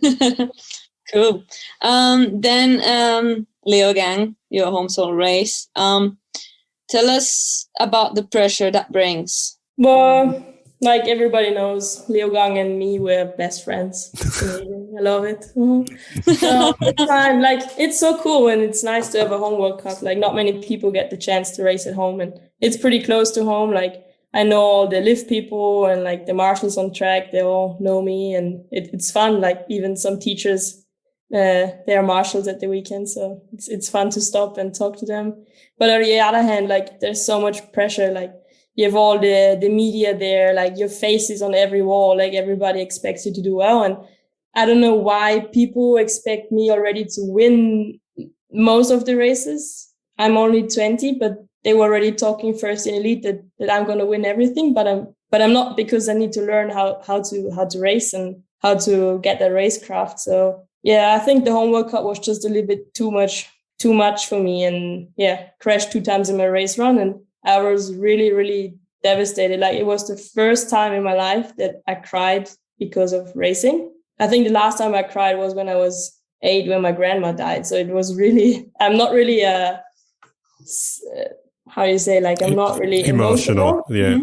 Cool. Then Leogang, your home soil race. Tell us about the pressure that brings. Well, Like everybody knows, Leo Gang and me were best friends. It's amazing. I love it. So it's fine. Like, it's so cool, and it's nice to have a home World Cup. Like, not many people get the chance to race at home, and it's pretty close to home. Like, I know all the lift people and like the marshals on track. They all know me, and it's fun. Like, even some teachers, they are marshals at the weekend, so it's fun to stop and talk to them. But on the other hand, like, there's so much pressure. Like, you have all the media there, like your face is on every wall, like everybody expects you to do well. And I don't know why people expect me already to win most of the races. I'm only 20, but they were already talking first in elite that I'm going to win everything, but I'm not, because I need to learn how to race and how to get that racecraft. So yeah, I think the home World Cup was just a little bit too much for me, and yeah, crashed 2 times in my race run, and I was really, really devastated. Like, it was the first time in my life that I cried because of racing. I think the last time I cried was when I was 8, when my grandma died. So it was really, I'm not really how do you say, like, I'm not really emotional. Yeah.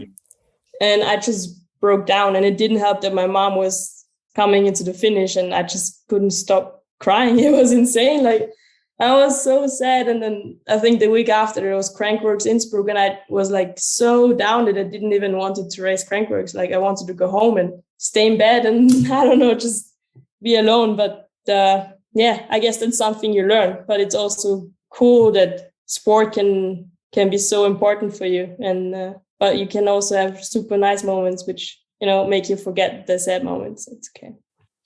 And I just broke down, and it didn't help that my mom was coming into the finish, and I just couldn't stop crying. It was insane. Like, I was so sad. And then I think the week after there was Crankworks Innsbruck, and I was like so down that I didn't even want to race Crankworks. Like, I wanted to go home and stay in bed and I don't know, just be alone. But yeah, I guess that's something you learn. But it's also cool that sport can be so important for you. And but you can also have super nice moments which, you know, make you forget the sad moments. It's okay.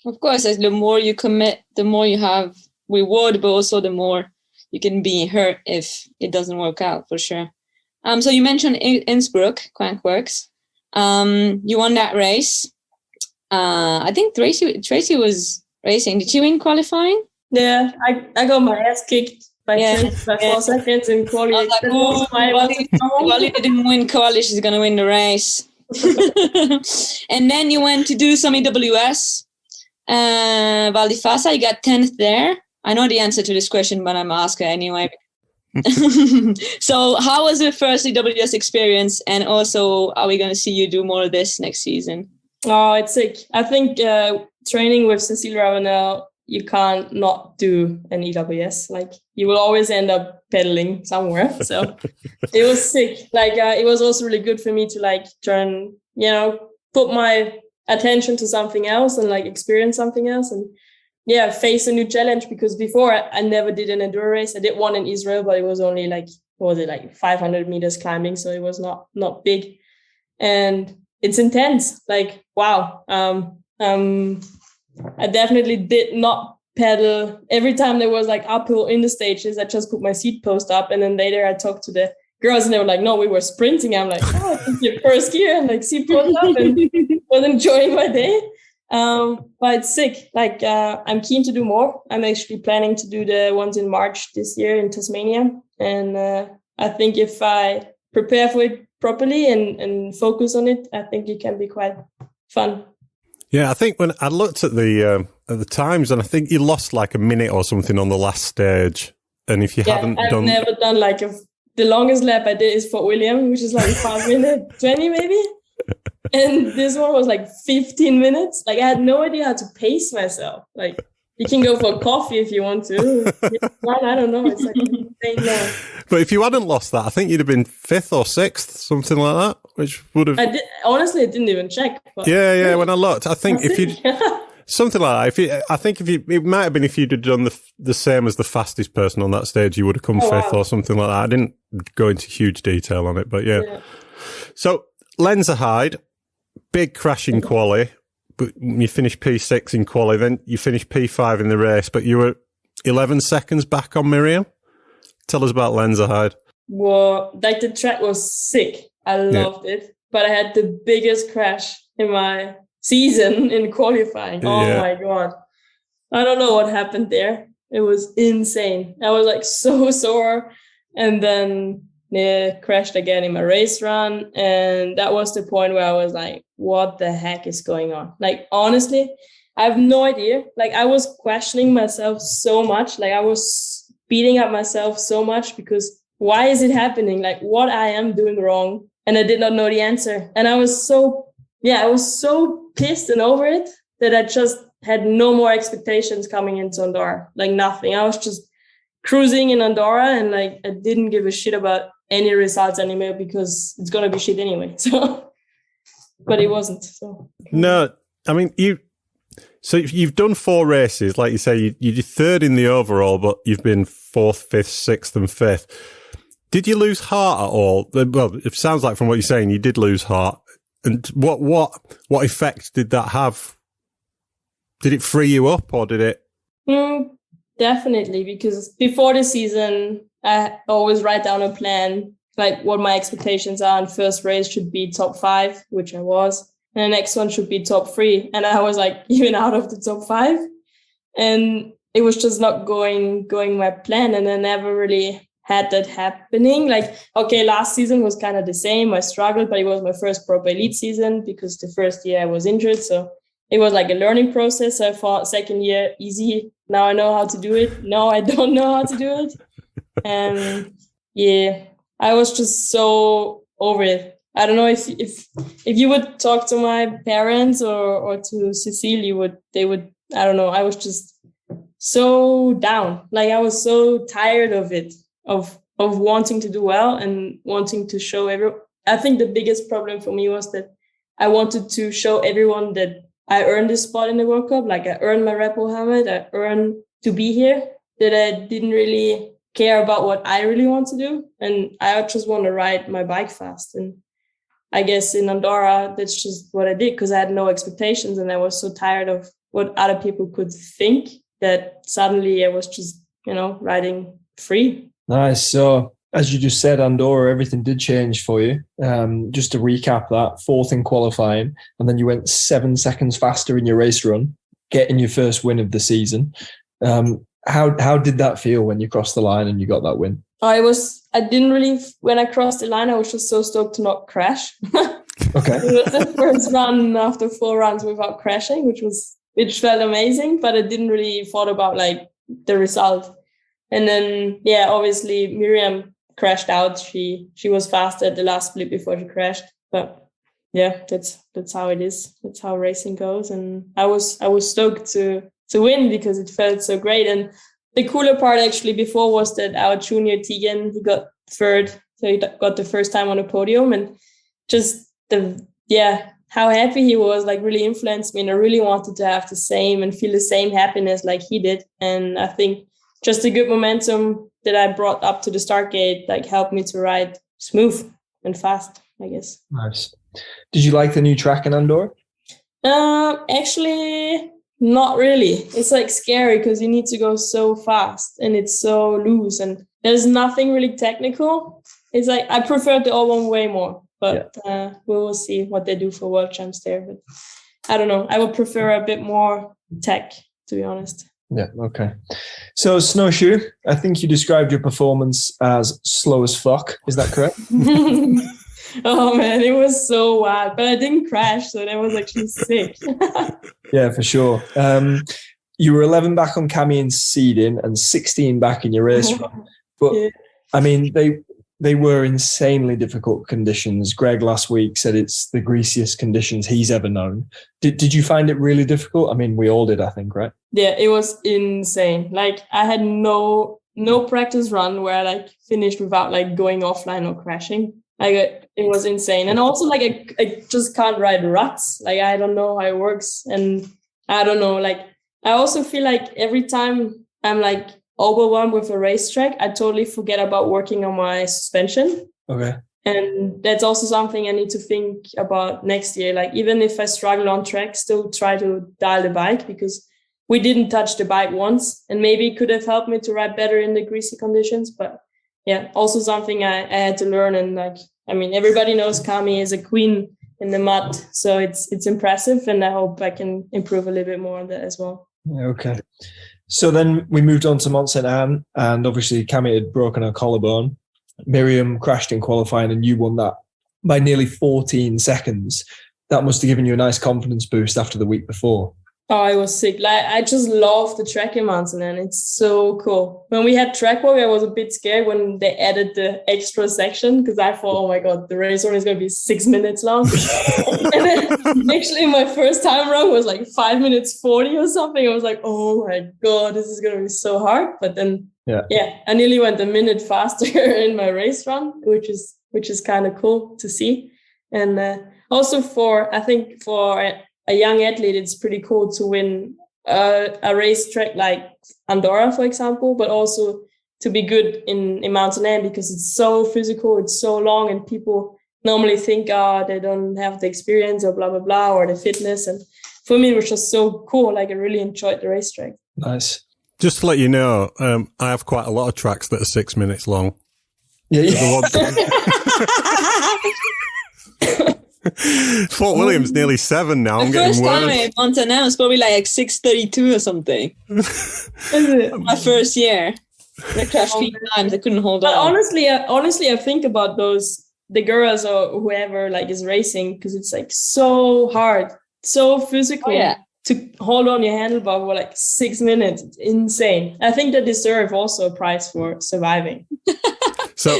Of course, as the more you commit, the more you have reward, but also the more you can be hurt if it doesn't work out, for sure. So you mentioned Innsbruck, Crankworks. You won that race. I think Tracy was racing. Did she win qualifying? Yeah, I got my ass kicked by 4 seconds in qualifying. Vali didn't win quali, she's going to win the race. And then you went to do some EWS. Val Fasa, you got 10th there. I know the answer to this question, but I'm asking anyway. So how was the first EWS experience? And also, are we going to see you do more of this next season? Oh, it's sick. I think training with Cécile Ravenel, you can't not do an EWS. Like, you will always end up pedaling somewhere. So it was sick. Like, it was also really good for me to like turn, you know, put my attention to something else and like experience something else. And yeah, face a new challenge, because before I never did an enduro race. I did one in Israel, but it was only like, what was it, like 500 meters climbing. So it was not big. And it's intense. Like, wow. I definitely did not pedal. Every time there was like uphill in the stages, I just put my seat post up. And then later I talked to the girls and they were like, no, we were sprinting. I'm like, oh, it's your first gear, and like seat post up, and was enjoying my day. But it's sick. Like, I'm keen to do more. I'm actually planning to do the ones in March this year in Tasmania. And I think if I prepare for it properly and focus on it, I think it can be quite fun. Yeah, I think when I looked at the times, and I think you lost like a minute or something on the last stage. And if you hadn't I've never done like the longest lap I did is Fort William, which is like 5 minutes, 20 maybe. And this one was like 15 minutes. Like, I had no idea how to pace myself. Like, you can go for a coffee if you want to. I don't know. It's like insane long. But if you hadn't lost that, I think you'd have been 5th or 6th, something like that, which would have... Honestly, I didn't even check. But... Yeah. When I looked, I think if you... Something like that. It might have been if you'd have done the same as the fastest person on that stage, you would have come 5th or something like that. I didn't go into huge detail on it, but yeah. So, Lenzerheide, big crash in quali, but you finished P6 in quali, then you finished P5 in the race, but you were 11 seconds back on Miriam. Tell us about Lenzerheide. Well, like, the track was sick. I loved it, but I had the biggest crash in my season in qualifying. Oh my God. I don't know what happened there. It was insane. I was like so sore, and then crashed again in my race run. And that was the point where I was like, what the heck is going on? Like, honestly, I have no idea. Like, I was questioning myself so much. Like, I was beating up myself so much, because why is it happening? Like, what I am doing wrong? And I did not know the answer. And I was so I was so pissed and over it that I just had no more expectations coming into Andorra, like nothing. I was just cruising in Andorra and like I didn't give a shit about any results anymore because it's going to be shit anyway. So, but it wasn't. So no, I mean, you've done 4 races. Like you say, you're third in the overall, but you've been 4th, 5th, 6th and 5th. Did you lose heart at all? Well, it sounds like from what you're saying, you did lose heart. And what effect did that have? Did it free you up or did it? Definitely, because before the season, I always write down a plan, like what my expectations are. And first race should be top 5, which I was. And the next one should be top 3. And I was like even out of the top 5. And it was just not going my plan. And I never really had that happening. Like, okay, last season was kind of the same. I struggled, but it was my first proper elite season because the first year I was injured. So it was like a learning process. I thought second year, easy. Now I know how to do it. No, I don't know how to do it. And I was just so over it. I don't know if you would talk to my parents or to Cecile, they would, I don't know. I was just so down. Like I was so tired of it, of wanting to do well and wanting to show everyone. I think the biggest problem for me was that I wanted to show everyone that I earned this spot in the World Cup. Like I earned my Red Bull helmet. I earned to be here, that I didn't really care about what I really want to do. And I just want to ride my bike fast. And I guess in Andorra, that's just what I did because I had no expectations and I was so tired of what other people could think that suddenly I was just, riding free. Nice. So as you just said, Andorra, everything did change for you. Just to recap that, 4th in qualifying, and then you went 7 seconds faster in your race run, getting your first win of the season. How did that feel when you crossed the line and you got that win? I didn't really, when I crossed the line, I was just so stoked to not crash. Okay. It was the first run after 4 runs without crashing, which felt amazing, but I didn't really thought about like the result. And then, obviously Miriam crashed out. She was fast at the last split before she crashed. But that's how it is. That's how racing goes. And I was stoked to win because it felt so great. And the cooler part actually before was that our junior Tegan, he got 3rd. So he got the first time on a podium, and just how happy he was like really influenced me. And I really wanted to have the same and feel the same happiness like he did. And I think just the good momentum that I brought up to the start gate like helped me to ride smooth and fast, I guess. Nice. Did you like the new track in Andorra? Actually, not really. It's like scary because you need to go so fast and it's so loose and there's nothing really technical. It's like I prefer the all-one way more, but we will see what they do for World Champs there. But I don't know. I would prefer a bit more tech, to be honest. Yeah, okay. So Snowshoe, I think you described your performance as slow as fuck. Is that correct? Oh man, it was so wild. But I didn't crash, so that was actually sick. Yeah, for sure. You were 11 back on Cami and seeding and 16 back in your race run. But I mean, they were insanely difficult conditions. Greg last week said it's the greasiest conditions he's ever known. Did you find it really difficult? I mean, we all did, I think, right? Yeah, it was insane. Like I had no practice run where I like finished without like going offline or crashing. Like it was insane. And also like I just can't ride ruts. Like I don't know how it works. And I don't know, like I also feel like every time I'm like overwhelmed with a racetrack, I totally forget about working on my suspension. Okay. And that's also something I need to think about next year. Like even if I struggle on track, still try to dial the bike because we didn't touch the bike once and maybe it could have helped me to ride better in the greasy conditions. But yeah, also something I had to learn. And like, I mean, everybody knows Cami is a queen in the mud. So it's impressive. And I hope I can improve a little bit more on that as well. Okay. So then we moved on to Mont Saint Anne, and obviously Cami had broken her collarbone. Miriam crashed in qualifying and you won that by nearly 14 seconds. That must have given you a nice confidence boost after the week before. Oh, I was sick. Like, I just love the track in Mountain, and it's so cool. When we had track walk, I was a bit scared when they added the extra section because I thought, oh my God, the race run is going to be 6 minutes long. And then actually my first time run was like 5 minutes 40 or something. I was like, oh my God, this is going to be so hard. But then, I nearly went a minute faster in my race run, which is kind of cool to see. And also for a young athlete, it's pretty cool to win a racetrack like Andorra, for example, but also to be good in Mountain End because it's so physical, it's so long, and people normally think, they don't have the experience or blah, blah, blah, or the fitness. And for me, it was just so cool. Like, I really enjoyed the racetrack. Nice. Just to let you know, I have quite a lot of tracks that are 6 minutes long. Yeah. Fort William's nearly 7 now. I'm getting worse. The first time in Montana was probably like 6:32 or something. My first year. I crashed 3 times. I couldn't hold on. Honestly, I think about the girls or whoever like is racing because it's like so hard, so physical to hold on your handlebar for like 6 minutes. It's insane. I think they deserve also a prize for surviving. So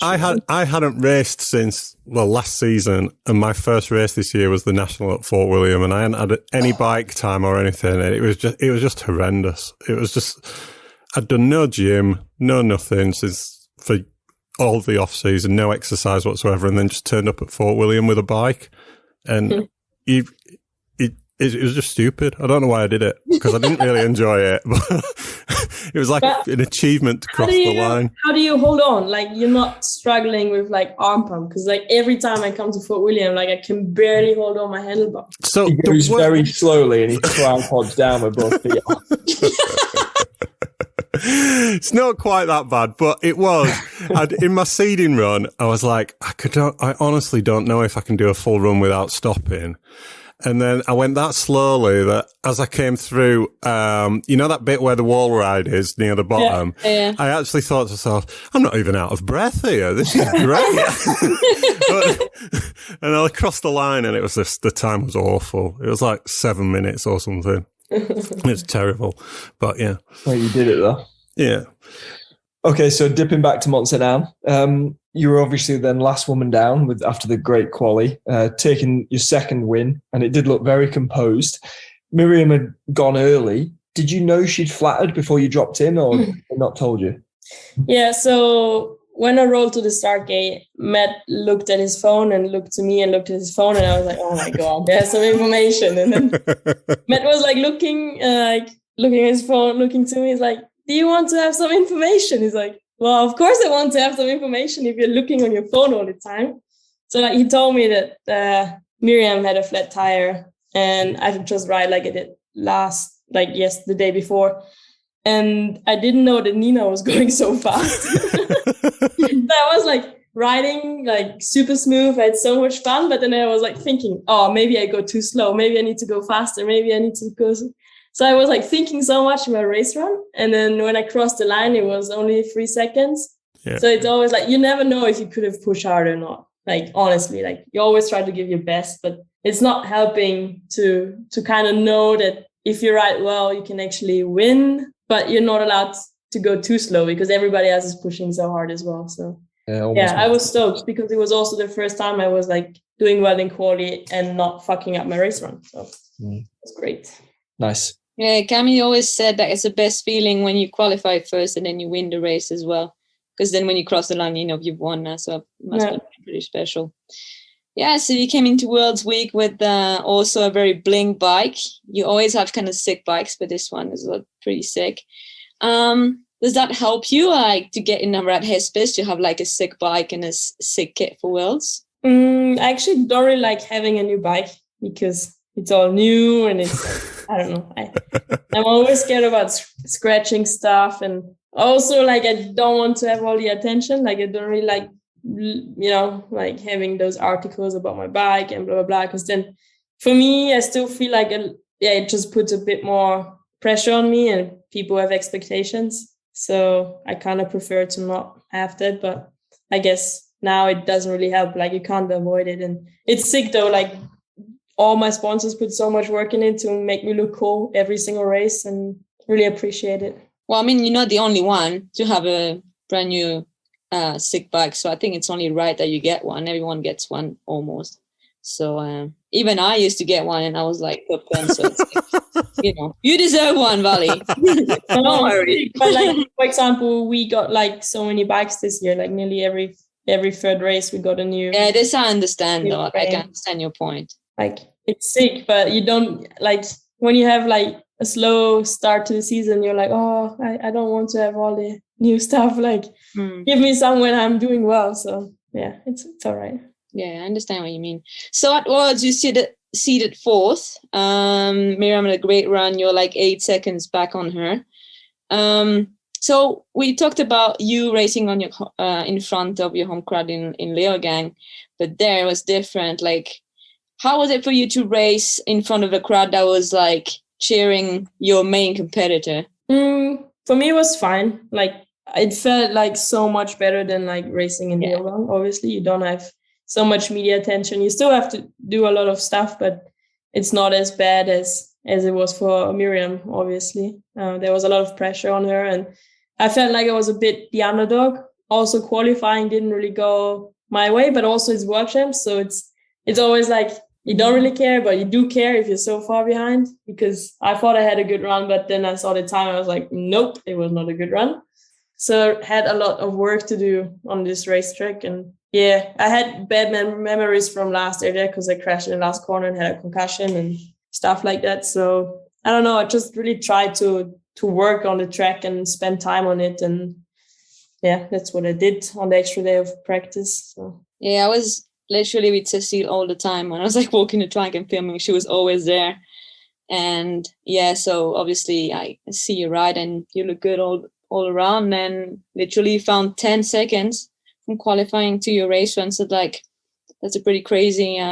I hadn't raced since last season, and my first race this year was the National at Fort William, and I hadn't had any bike time or anything, and it was just horrendous. It was just, I'd done no gym, no nothing since for all of the off season, no exercise whatsoever, and then just turned up at Fort William with a bike, and it was just stupid. I don't know why I did it because I didn't really enjoy it, but it was like an achievement to cross the line. How do you hold on? Like, you're not struggling with like arm pump because like every time I come to Fort William, like I can barely hold on my handlebar. So he goes very slowly and he tripods down with both feet. It's not quite that bad, but it was. In my seeding run, I was like, I honestly don't know if I can do a full run without stopping. And then I went that slowly that as I came through, that bit where the wall ride is near the bottom, I actually thought to myself, I'm not even out of breath here. This is great. And I crossed the line and it was the time was awful. It was like 7 minutes or something. It's terrible. But yeah. Well, you did it though. Yeah. Okay, so dipping back to Mont-Saint-Anne, you were obviously then last woman down after the great quali, taking your second win, and it did look very composed. Miriam had gone early. Did you know she'd flattered before you dropped in, or not told you? Yeah, so when I rolled to the start gate, Matt looked at his phone and looked to me and looked at his phone, and I was like, oh my God, there's some information. And then Matt was like looking at his phone, looking to me, he's like, do you want to have some information? He's like, well, of course I want to have some information if you're looking on your phone all the time. So like, he told me that Miriam had a flat tire and I could just ride like I did the day before. And I didn't know that Nina was going so fast. I was like riding like super smooth. I had so much fun. But then I was like thinking, oh, maybe I go too slow. Maybe I need to go faster. Maybe I need to go. So I was like thinking so much in my race run. And then when I crossed the line, it was only 3 seconds. Yeah. So it's always like, you never know if you could have pushed hard or not. Like, honestly, like you always try to give your best, but it's not helping to kind of know that if you ride well, you can actually win, but you're not allowed to go too slow because everybody else is pushing so hard as well. So I was stoked because it was also the first time I was like doing well in quali and not fucking up my race run. So it was great. Nice. Yeah, Cami always said that it's the best feeling when you qualify first and then you win the race as well. Because then when you cross the line, you know you've won now. So it must be pretty special. Yeah, so you came into Worlds Week with also a very bling bike. You always have kind of sick bikes, but this one is pretty sick. Does that help you to get in the right headspace to have like a sick bike and a sick kit for Worlds? I actually don't really like having a new bike because it's all new and it's... I don't know. I'm always scared about scratching stuff. And also, like, I don't want to have all the attention. Like, I don't really like, like having those articles about my bike and blah, blah, blah. Because then for me, I still feel like, it just puts a bit more pressure on me and people have expectations. So I kind of prefer to not have that. But I guess now it doesn't really help. Like, you can't avoid it. And it's sick, though, like, all my sponsors put so much work in it to make me look cool every single race, and really appreciate it. Well, I mean, you're not the only one to have a brand new sick bike, so I think it's only right that you get one. Everyone gets one almost. So even I used to get one, and I was like, top 10, so it's like, you deserve one, Vali. Don't worry. But like, for example, we got like so many bikes this year, like nearly every third race we got a new. Yeah, this I understand though. I can understand your point. Like, it's sick, but you don't, like, when you have like a slow start to the season, you're like, oh, I don't want to have all the new stuff. Like, give me some when I'm doing well. So yeah, it's all right. Yeah, I understand what you mean. So at Worlds, you seated fourth. Miriam had a great run. You're like 8 seconds back on her. So we talked about you racing on your in front of your home crowd in Leogang, but there it was different. Like, how was it for you to race in front of a crowd that was like cheering your main competitor? For me, it was fine. Like, it felt like so much better than like racing in Leogang. Obviously, you don't have so much media attention. You still have to do a lot of stuff, but it's not as bad as it was for Miriam, obviously. There was a lot of pressure on her, and I felt like I was a bit the underdog. Also, qualifying didn't really go my way, but also it's World Champs, so it's always like you don't really care, but you do care if you're so far behind, because I thought I had a good run, but then I saw the time, I was like, nope, it was not a good run. So I had a lot of work to do on this racetrack, and yeah, I had bad memories from last year there because I crashed in the last corner and had a concussion and stuff like that. So I don't know. I just really tried to work on the track and spend time on it. And yeah, that's what I did on the extra day of practice. So. Yeah, I was literally with Cecile all the time. When I was like walking the track and filming, she was always there. And yeah, so obviously I see you ride and you look good all around, and literally found 10 seconds from qualifying to your race run. So like, that's a pretty crazy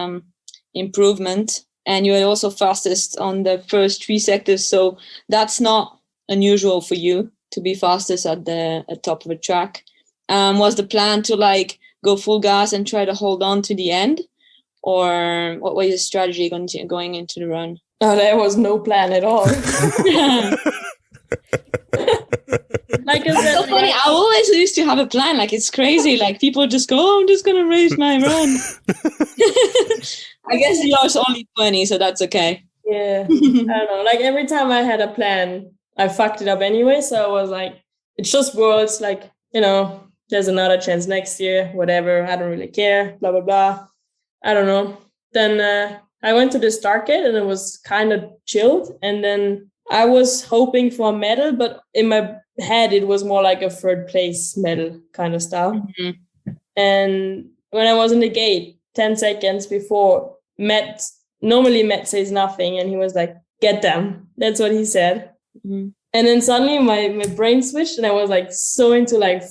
improvement. And you were also fastest on the first 3 sectors. So that's not unusual for you to be fastest at the top of a track. Was the plan to like go full gas and try to hold on to the end? Or what was your strategy going into the run? Oh, there was no plan at all. Like I said, so funny. I always used to have a plan. Like, it's crazy. Like, people just go, oh, I'm just gonna race my run. I guess yours only 20, so that's okay. Yeah, I don't know. Like, every time I had a plan, I fucked it up anyway. So I was like, it's just Worlds. Like, there's another chance next year. Whatever. I don't really care. Blah blah blah. I don't know. Then I went to the start gate and it was kind of chilled, and then I was hoping for a medal, but in my head, it was more like a third place medal kind of stuff. Mm-hmm. And when I was in the gate, 10 seconds before, Matt says nothing. And he was like, get them. That's what he said. Mm-hmm. And then suddenly my brain switched and I was like so into like,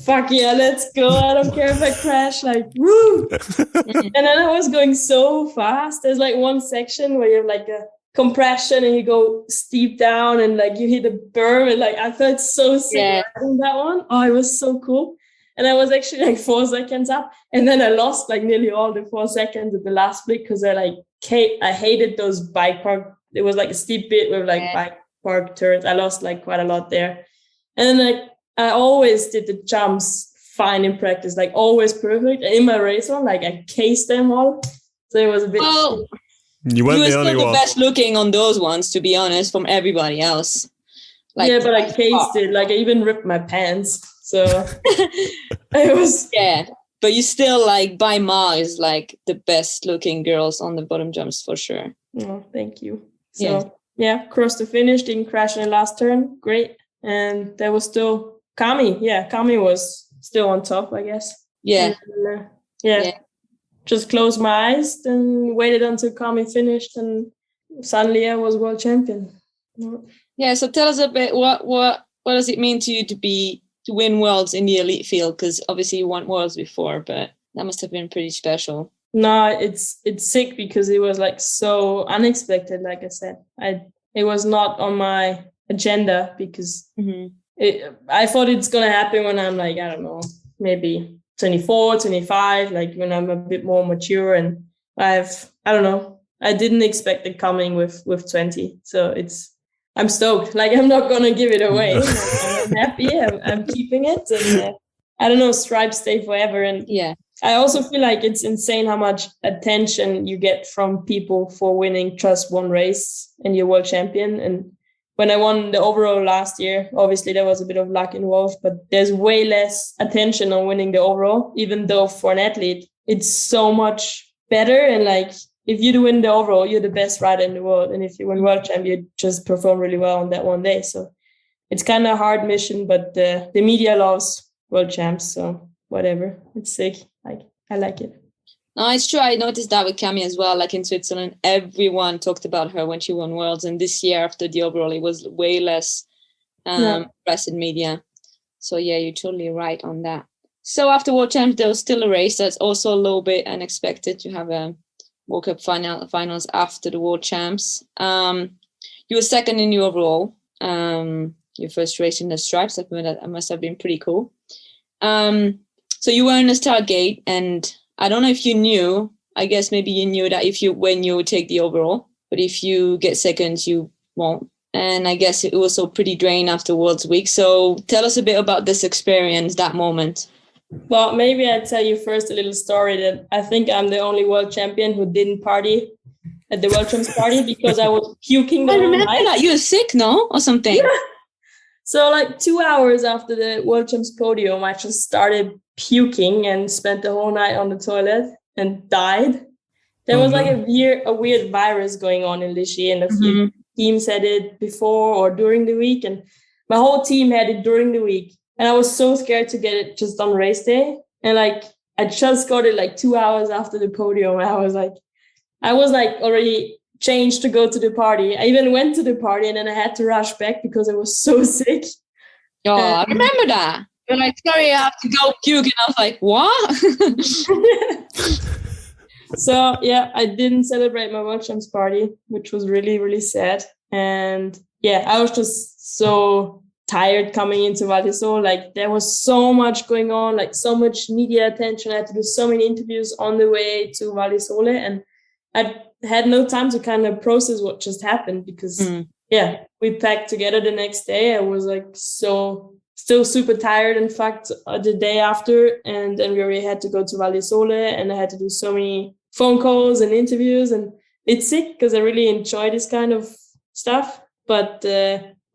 fuck yeah, let's go. I don't care if I crash, like, woo. And then I was going so fast. There's like one section where you have like a compression and you go steep down and like you hit a berm, and like I felt so sick riding that one. Oh, it was so cool. And I was actually like 4 seconds up, and then I lost like nearly all the 4 seconds at the last split because I hated those bike park. It was like a steep bit with like bike park turns. I lost like quite a lot there. And then like I always did the jumps fine in practice, like always perfect. And in my race one, like I cased them all. So it was a bit You weren't were the only still the one. best looking on those ones, to be honest, from everybody else. Like, yeah, but I cased it. Like I even ripped my pants. So it was. Yeah, but you still like by miles like the best looking girls on the bottom jumps for sure. Oh, thank you. So yeah, crossed the finish, didn't crash in the last turn. Great. And there was still Kami. Yeah, Kami was still on top, I guess. Yeah. And, yeah. Just closed my eyes, then waited until Kami finished, and suddenly I was world champion. Yeah, so tell us a bit, what does it mean to you to win worlds in the elite field? Because obviously you won worlds before, but that must have been pretty special. No, it's sick because it was like so unexpected. Like I said, it was not on my agenda because I thought it's gonna happen when I'm like, I don't know, maybe 24, 25, like when I'm a bit more mature and I I didn't expect it coming with 20. So I'm stoked. Like, I'm not going to give it away. I'm happy. I'm keeping it. And I don't know, stripes stay forever. And yeah, I also feel like it's insane how much attention you get from people for winning just one race and you're world champion. And when I won the overall last year, obviously there was a bit of luck involved, but there's way less attention on winning the overall, even though for an athlete, it's so much better. And like, if you do win the overall, you're the best rider in the world. And if you win world champ, you just perform really well on that one day. So it's kind of a hard mission, but the media loves world champs. So whatever, it's sick. Like, I like it. No, it's true. I noticed that with Cami as well. Like in Switzerland, everyone talked about her when she won Worlds. And this year after the overall, it was way less press and media. So yeah, you're totally right on that. So after World Champs, there was still a race that's also a little bit unexpected to have a World Cup finals after the World Champs. You were second in your overall. Your first race in the stripes. That must have been pretty cool. So you were in the start gate, and I don't know if you knew. I guess maybe you knew that when you take the overall, but if you get second, you won't. And I guess it was so pretty drained after Worlds Week. So tell us a bit about this experience, that moment. Well, maybe I'd tell you first a little story that I think I'm the only world champion who didn't party at the World Champs party because I was puking the whole night. I remember that. You were sick, no? Or something? Yeah. So like 2 hours after the World Champs podium, I just started puking and spent the whole night on the toilet and died. There was like a weird virus going on in Lishi, and a few teams had it before or during the week, and my whole team had it during the week. And I was so scared to get it just on race day. And like, I just got it like 2 hours after the podium. I was like already changed to go to the party. I even went to the party and then I had to rush back because I was so sick. Oh, I remember that. You're like, sorry, I have to go puke. And I was like, what? So yeah, I didn't celebrate my World Champs party, which was really, really sad. And yeah, I was just so tired coming into Vali Hoell. Like, there was so much going on, like so much media attention. I had to do so many interviews on the way to Vali Hoell, and I had no time to kind of process what just happened because we packed together the next day. I was like still super tired, in fact, the day after, and then we already had to go to Vali Hoell, and I had to do so many phone calls and interviews, and it's sick because I really enjoy this kind of stuff, but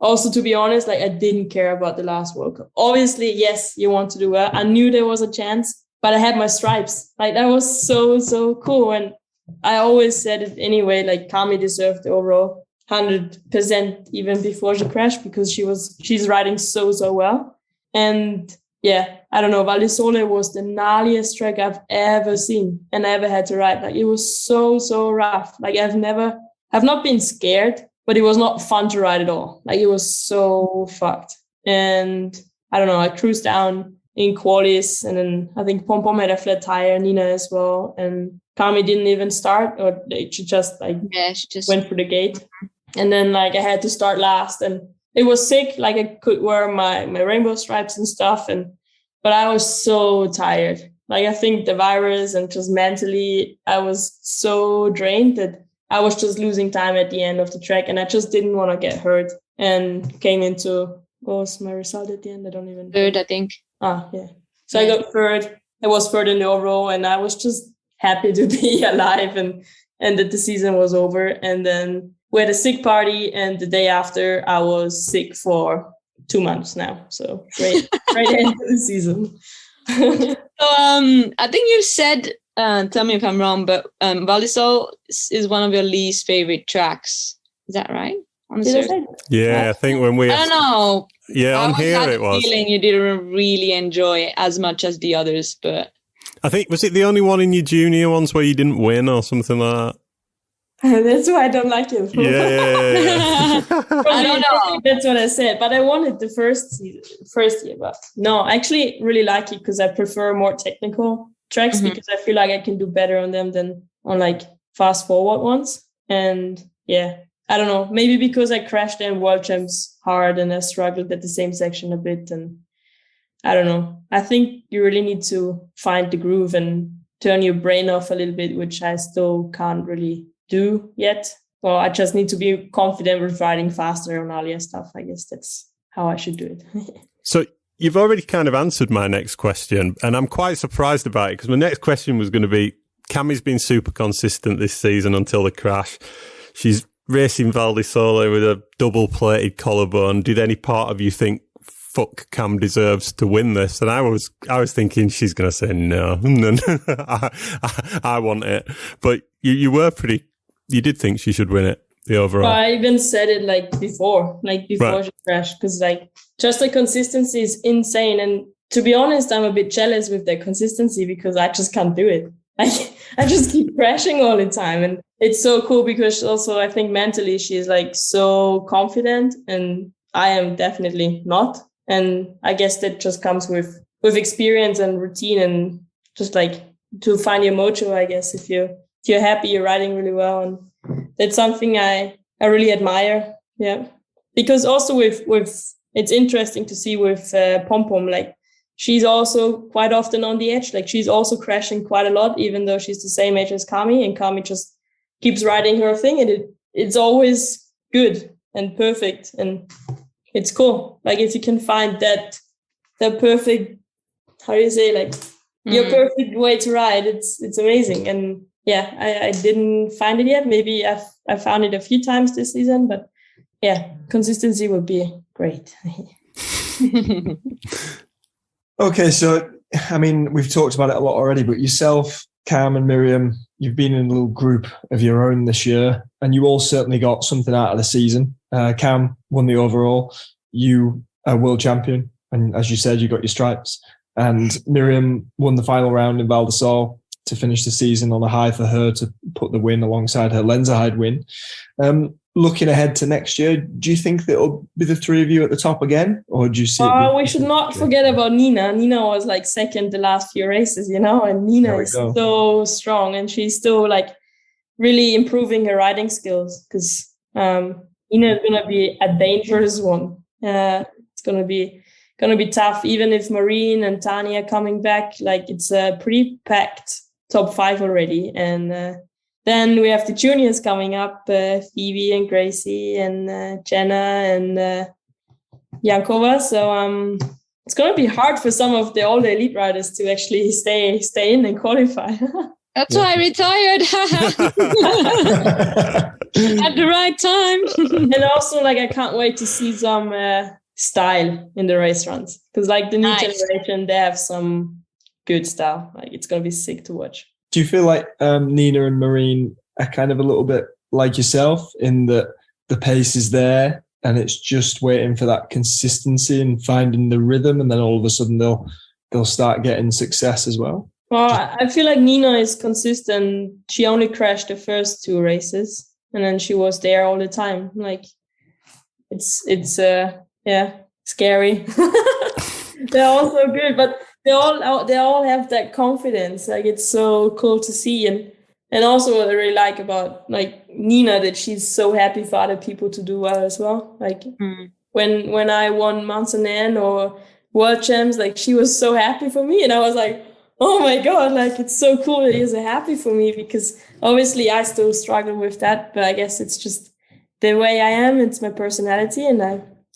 also, to be honest, like, I didn't care about the last World Cup. Obviously, yes, you want to do well. I knew there was a chance, but I had my stripes. Like, that was so cool. And I always said it anyway, like, Cami deserved the overall 100% even before she crashed because she's riding so well. And yeah, I don't know, Vali Hoell was the gnarliest track I've ever seen and ever had to ride. Like, it was so rough. Like, I've not been scared, but it was not fun to ride at all. Like, it was so fucked. And I don't know, I cruised down in qualies, and then I think Pom Pom had a flat tire, Nina as well. And Cami didn't even start, or she just went through the gate. And then like I had to start last, and it was sick. Like, I could wear my rainbow stripes and stuff, but I was so tired. Like, I think the virus and just mentally, I was so drained that I was just losing time at the end of the track, and I just didn't want to get hurt, and came into, what was my result at the end? I don't even know. Third, I think. Yeah. So I got third. I was third in the overall, and I was just happy to be alive and that the season was over. And then we had a sick party, and the day after I was sick for 2 months now. So great end to the season. So I think you said, tell me if I'm wrong, but Vali Hoell is one of your least favorite tracks. Is that right? Yeah, I think when we... I don't know. Yeah, on here it was. I had a feeling you didn't really enjoy it as much as the others, but... I think, was it the only one in your junior ones where you didn't win or something like that? That's why I don't like it. Yeah. I don't know. That's what I said. But I won it the first year. But no, I actually really like it because I prefer more technical tracks because I feel like I can do better on them than on like fast forward ones. And yeah, I don't know. Maybe because I crashed in World Champs hard and I struggled at the same section a bit. And I don't know. I think you really need to find the groove and turn your brain off a little bit, which I still can't really do yet. Well, I just need to be confident with riding faster on Alia stuff. I guess that's how I should do it. So you've already kind of answered my next question, and I'm quite surprised about it because my next question was going to be, Cammie's been super consistent this season until the crash. She's racing Vali Hoell with a double-plated collarbone. Did any part of you think, fuck, Cam deserves to win this? And I was thinking she's going to say no. I want it. But you were pretty, you did think she should win it, the overall. Well, I even said it before right. She crashed, because just the consistency is insane. And to be honest, I'm a bit jealous with the consistency because I just can't do it. I just keep crashing all the time. And it's so cool because also I think mentally she's so confident and I am definitely not. And I guess that just comes with experience and routine and just to find your mojo, I guess, if you're happy, you're riding really well. And that's something I really admire. Yeah. Because also with it's interesting to see with Pom Pom, she's also quite often on the edge. She's also crashing quite a lot, even though she's the same age as Kami, and Kami just keeps riding her thing, and it's always good and perfect, and it's cool. If you can find the perfect, how do you say, your perfect way to ride, it's amazing. And yeah, I didn't find it yet. Maybe I found it a few times this season, but yeah, consistency would be great. Okay, so, we've talked about it a lot already, but yourself, Cam and Miriam, you've been in a little group of your own this year, and you all certainly got something out of the season. Cam won the overall. You are world champion, and as you said, you got your stripes. And Miriam won the final round in Val d'Isole to finish the season on a high for her to put the win alongside her Lenzerheide win. Looking ahead to next year, do you think that it'll be the three of you at the top again, or do you see? We should not forget about Nina. Nina was second the last few races, and Nina is so strong, and she's still really improving her riding skills, because Nina is gonna be a dangerous one. It's gonna be tough, even if Marine and Tanya are coming back. It's a pretty packed top 5 already, and then we have the juniors coming up, Phoebe and Gracie and Jenna and Yankova. So it's going to be hard for some of all the elite riders to actually stay in and qualify. That's why I retired at the right time. And also, I can't wait to see some style in the race runs, because the new generation, they have some good style. It's going to be sick to watch. Do you feel like Nina and Marine are kind of a little bit like yourself in that the pace is there and it's just waiting for that consistency and finding the rhythm, and then all of a sudden they'll start getting success as well? Well, I feel like Nina is consistent. She only crashed the first 2 races, and then she was there all the time. It's scary. They're also good, but they all have that confidence. It's so cool to see, and also what I really like about Nina, that she's so happy for other people to do well as well. When I won Mountain N or World Champs, she was so happy for me, and I was like, oh my god, it's so cool that you're so happy for me, because obviously I still struggle with that, but I guess it's just the way I am. It's my personality, and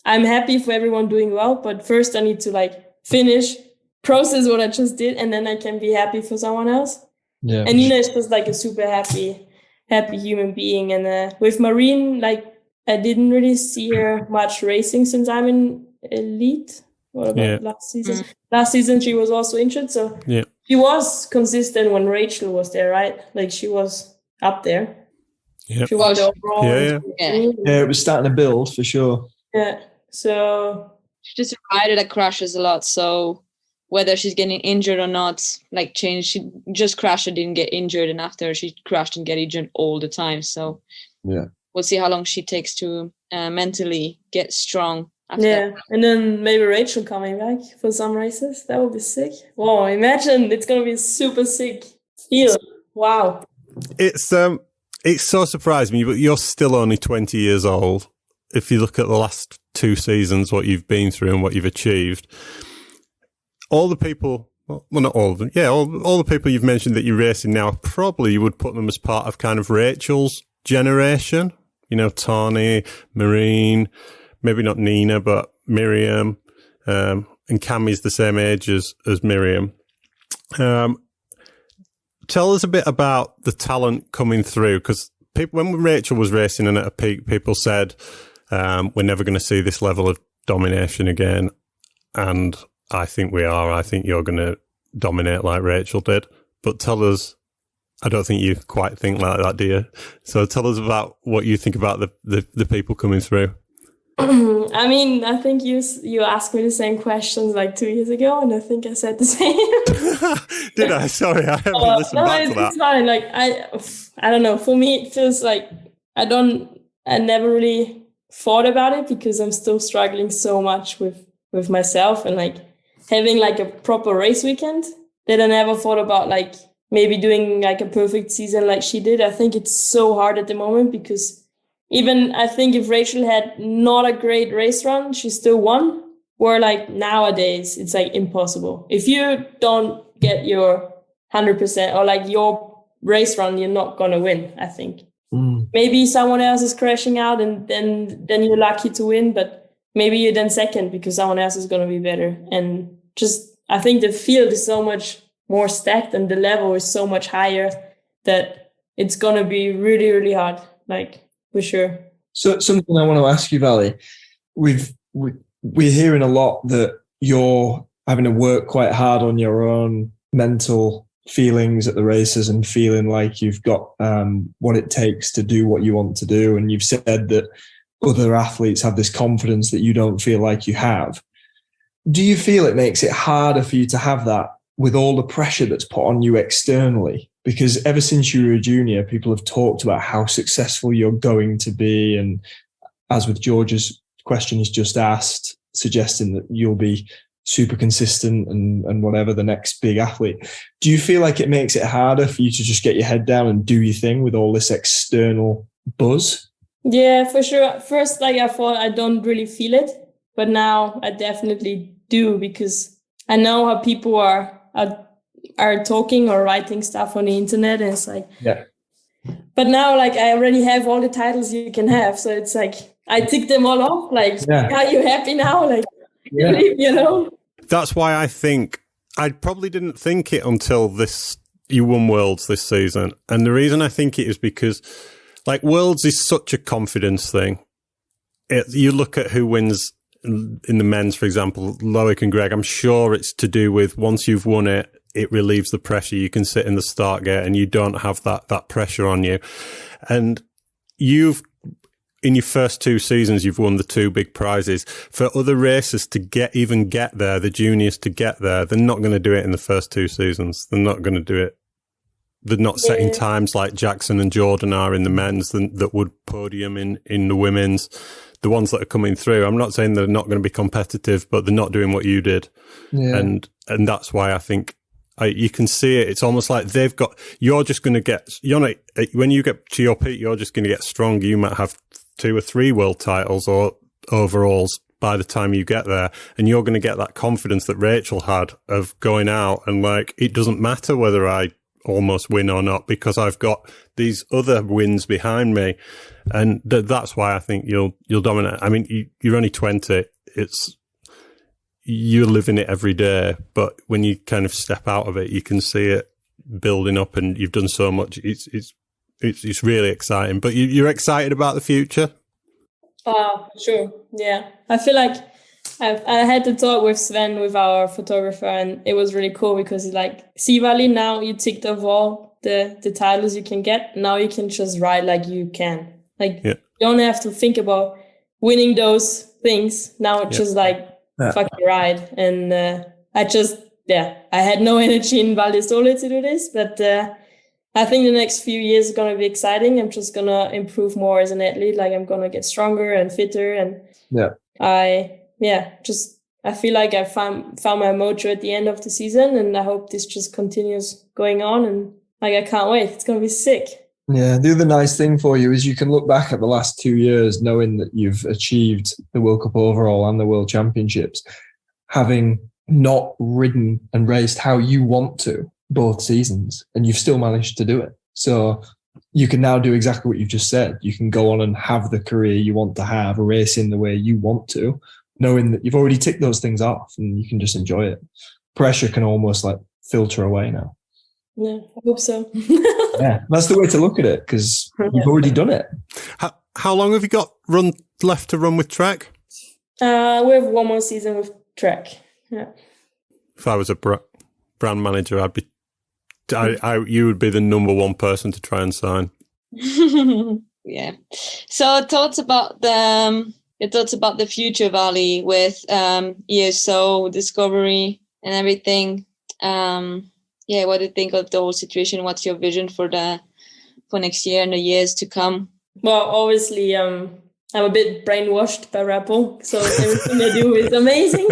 I'm happy for everyone doing well, but first I need to finish, process what I just did, and then I can be happy for someone else. Yeah. And Nina is just a super happy human being. And with Marine, I didn't really see her much racing since I'm in elite. What about last season? Last season she was also injured, so she was consistent when Rachel was there, right? She was up there. Yeah, she was overall. Yeah, it was starting to build for sure. Yeah, so she's just a rider that crashes a lot, so whether she's getting injured or not, she just crashed and didn't get injured, and after she crashed and get injured all the time. So we'll see how long she takes to mentally get strong after that. And then maybe Rachel coming back for some races. That would be sick. Wow, imagine, it's going to be super sick feel. Wow. It's so surprising, but you're still only 20 years old. If you look at the last 2 seasons, what you've been through and what you've achieved, all the people, well, not all of them, all the people you've mentioned that you're racing now, probably you would put them as part of kind of Rachel's generation. You know, Tawny, Marine, maybe not Nina, but Miriam, and Cammie's the same age as Miriam. Tell us a bit about the talent coming through, because when Rachel was racing and at a peak, people said, we're never going to see this level of domination again. And I think we are. I think you're going to dominate like Rachel did. But tell us, I don't think you quite think like that, do you? So tell us about what you think about the people coming through. I mean, I think you asked me the same questions like 2 years ago, and I think I said the same. Did I? Sorry, I haven't listened back to that. It's fine. Like I don't know. For me, it feels like I never really thought about it because I'm still struggling so much with myself and like having like a proper race weekend that I never thought about like maybe doing like a perfect season like she did. I think it's so hard at the moment because even I think if Rachel had not a great race run, she still won. Where like nowadays, it's like impossible. If you don't get your 100% or like your race run, you're not going to win, I think. Maybe someone else is crashing out and then you're lucky to win, but maybe you're then second because someone else is going to be better. And just, I think the field is so much more stacked and the level is so much higher that it's going to be really, really hard. Like, for sure. So something I want to ask you, Vali, we're hearing a lot that you're having to work quite hard on your own mental feelings at the races and feeling like you've got what it takes to do what you want to do. And you've said that other athletes have this confidence that you don't feel like you have. Do you feel it makes it harder for you to have that with all the pressure that's put on you externally? Because ever since you were a junior, people have talked about how successful you're going to be. And as with George's question he's just asked, suggesting that you'll be super consistent and whatever the next big athlete. Do you feel like it makes it harder for you to just get your head down and do your thing with all this external buzz? Yeah, for sure. First, like I thought I don't really feel it, but now I definitely do because I know how people are talking or writing stuff on the internet, and it's like, yeah. But now, like, I already have all the titles you can have, so it's like I tick them all off. Like, Are you happy now? Like, you know. That's why I think I probably didn't think it until you won Worlds this season, and the reason I think it is because, like, Worlds is such a confidence thing. You look at who wins in the men's, for example, Loic and Greg. I'm sure it's to do with once you've won it, it relieves the pressure. You can sit in the start gate and you don't have that pressure on you. And in your first 2 seasons, you've won the 2 big prizes. For other racers to get there, the juniors to get there, they're not going to do it in the first 2 seasons. They're not going to do it. They're not setting times like Jackson and Jordan are in the men's that would podium in the women's. The ones that are coming through, I'm not saying they're not going to be competitive, but they're not doing what you did. Yeah. And that's why I think you can see it. It's almost like you're just going to get, when you get to your peak, you're just going to get stronger. You might have 2 or 3 world titles or overalls by the time you get there. And you're going to get that confidence that Rachel had of going out and like, it doesn't matter whether I almost win or not because I've got these other wins behind me. And that's why I think you'll dominate. I mean, you're only 20. You're living it every day, but when you kind of step out of it, you can see it building up, and you've done so much. It's really exciting. But you're excited about the future? Sure. Yeah, I feel like I had to talk with Sven, with our photographer, and it was really cool because he's like, see, Vali, now you ticked off all the titles you can get. Now you can just ride like you can. Like, you don't have to think about winning those things. Now it's just like, fucking ride. And I had no energy in Val di Sole to do this, but I think the next few years are going to be exciting. I'm just going to improve more as an athlete. Like, I'm going to get stronger and fitter. And I feel like I found my mojo at the end of the season, and I hope this just continues going on. And like, I can't wait. It's going to be sick. Yeah, the other nice thing for you is you can look back at the last 2 years knowing that you've achieved the World Cup overall and the World Championships, having not ridden and raced how you want to both seasons, and you've still managed to do it. So you can now do exactly what you've just said. You can go on and have the career you want to have, race in the way you want to, knowing that you've already ticked those things off and you can just enjoy it. Pressure can almost like filter away now. Yeah, I hope so. Yeah, that's the way to look at it, because you've already done it. How long have you got left to run with Trek? We have one more season with Trek. Yeah. If I was a brand manager, you would be the number one person to try and sign. Yeah. So thoughts about the future, Vali, with ESO Discovery and everything. What do you think of the whole situation? What's your vision for next year and the years to come? Well, obviously, I'm a bit brainwashed by Red Bull, so everything they do is amazing.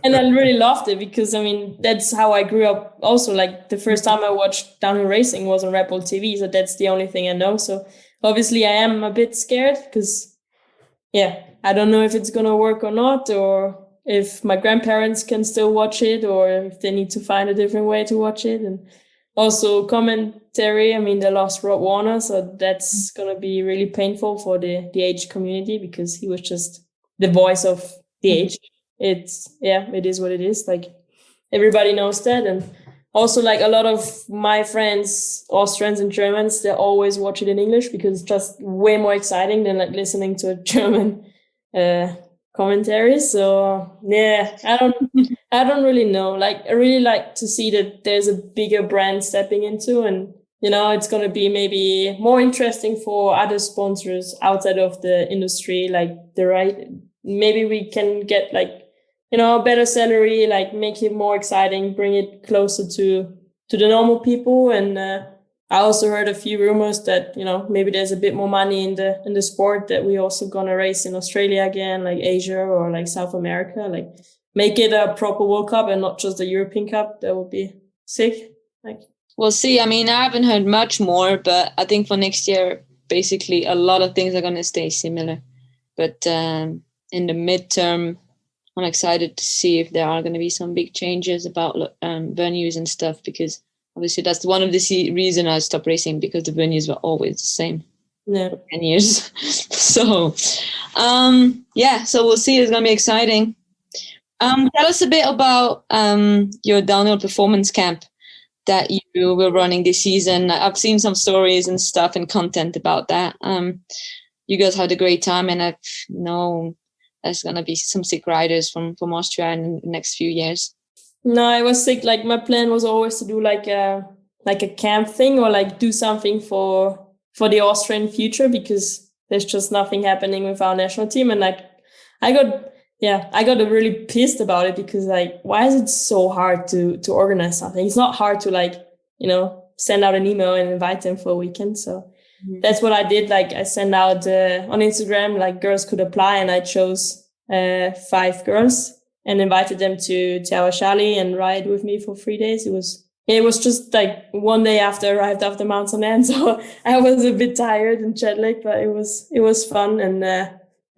And I really loved it because, I mean, that's how I grew up. Also, like, the first time I watched downhill racing was on Red Bull TV, so that's the only thing I know. So obviously I am a bit scared because, I don't know if it's going to work or not, or if my grandparents can still watch it, or if they need to find a different way to watch it. And also commentary, I mean, they lost Rob Warner, so that's going to be really painful for the age community because he was just the voice of the age. It is what it is. Like, everybody knows that. And also, like, a lot of my friends, Austrians and Germans, they always watch it in English because it's just way more exciting than like listening to a German commentary. So I don't really know. Like, I really like to see that there's a bigger brand stepping into, and it's going to be maybe more interesting for other sponsors outside of the industry. Like, maybe we can get like, a better salary, like make it more exciting, bring it closer to the normal people. And I also heard a few rumors that, maybe there's a bit more money in the sport, that we also gonna race in Australia again, like Asia or like South America, like make it a proper World Cup and not just a European Cup. That would be sick. Like, we'll see. I mean, I haven't heard much more, but I think for next year, basically a lot of things are going to stay similar. But in the midterm, I'm excited to see if there are going to be some big changes about venues and stuff, because obviously that's one of the reason I stopped racing, because the venues were always the same for 10 years. So, so we'll see. It's going to be exciting. Tell us a bit about your downhill performance camp that you were running this season. I've seen some stories and stuff and content about that. You guys had a great time, and I know there's going to be some sick riders from Austria in the next few years. No, I was sick. Like, my plan was always to do like a camp thing, or like do something for the Austrian future, because there's just nothing happening with our national team. And like, I got really pissed about it, because like, why is it so hard to organize something? It's not hard to like, send out an email and invite them for a weekend. So that's what I did. Like, I sent out on Instagram, like, girls could apply, and I chose 5 girls and invited them to our chalet and ride with me for 3 days. It was just like one day after I arrived after Mountain End, so I was a bit tired and jet lagged, but it was fun. And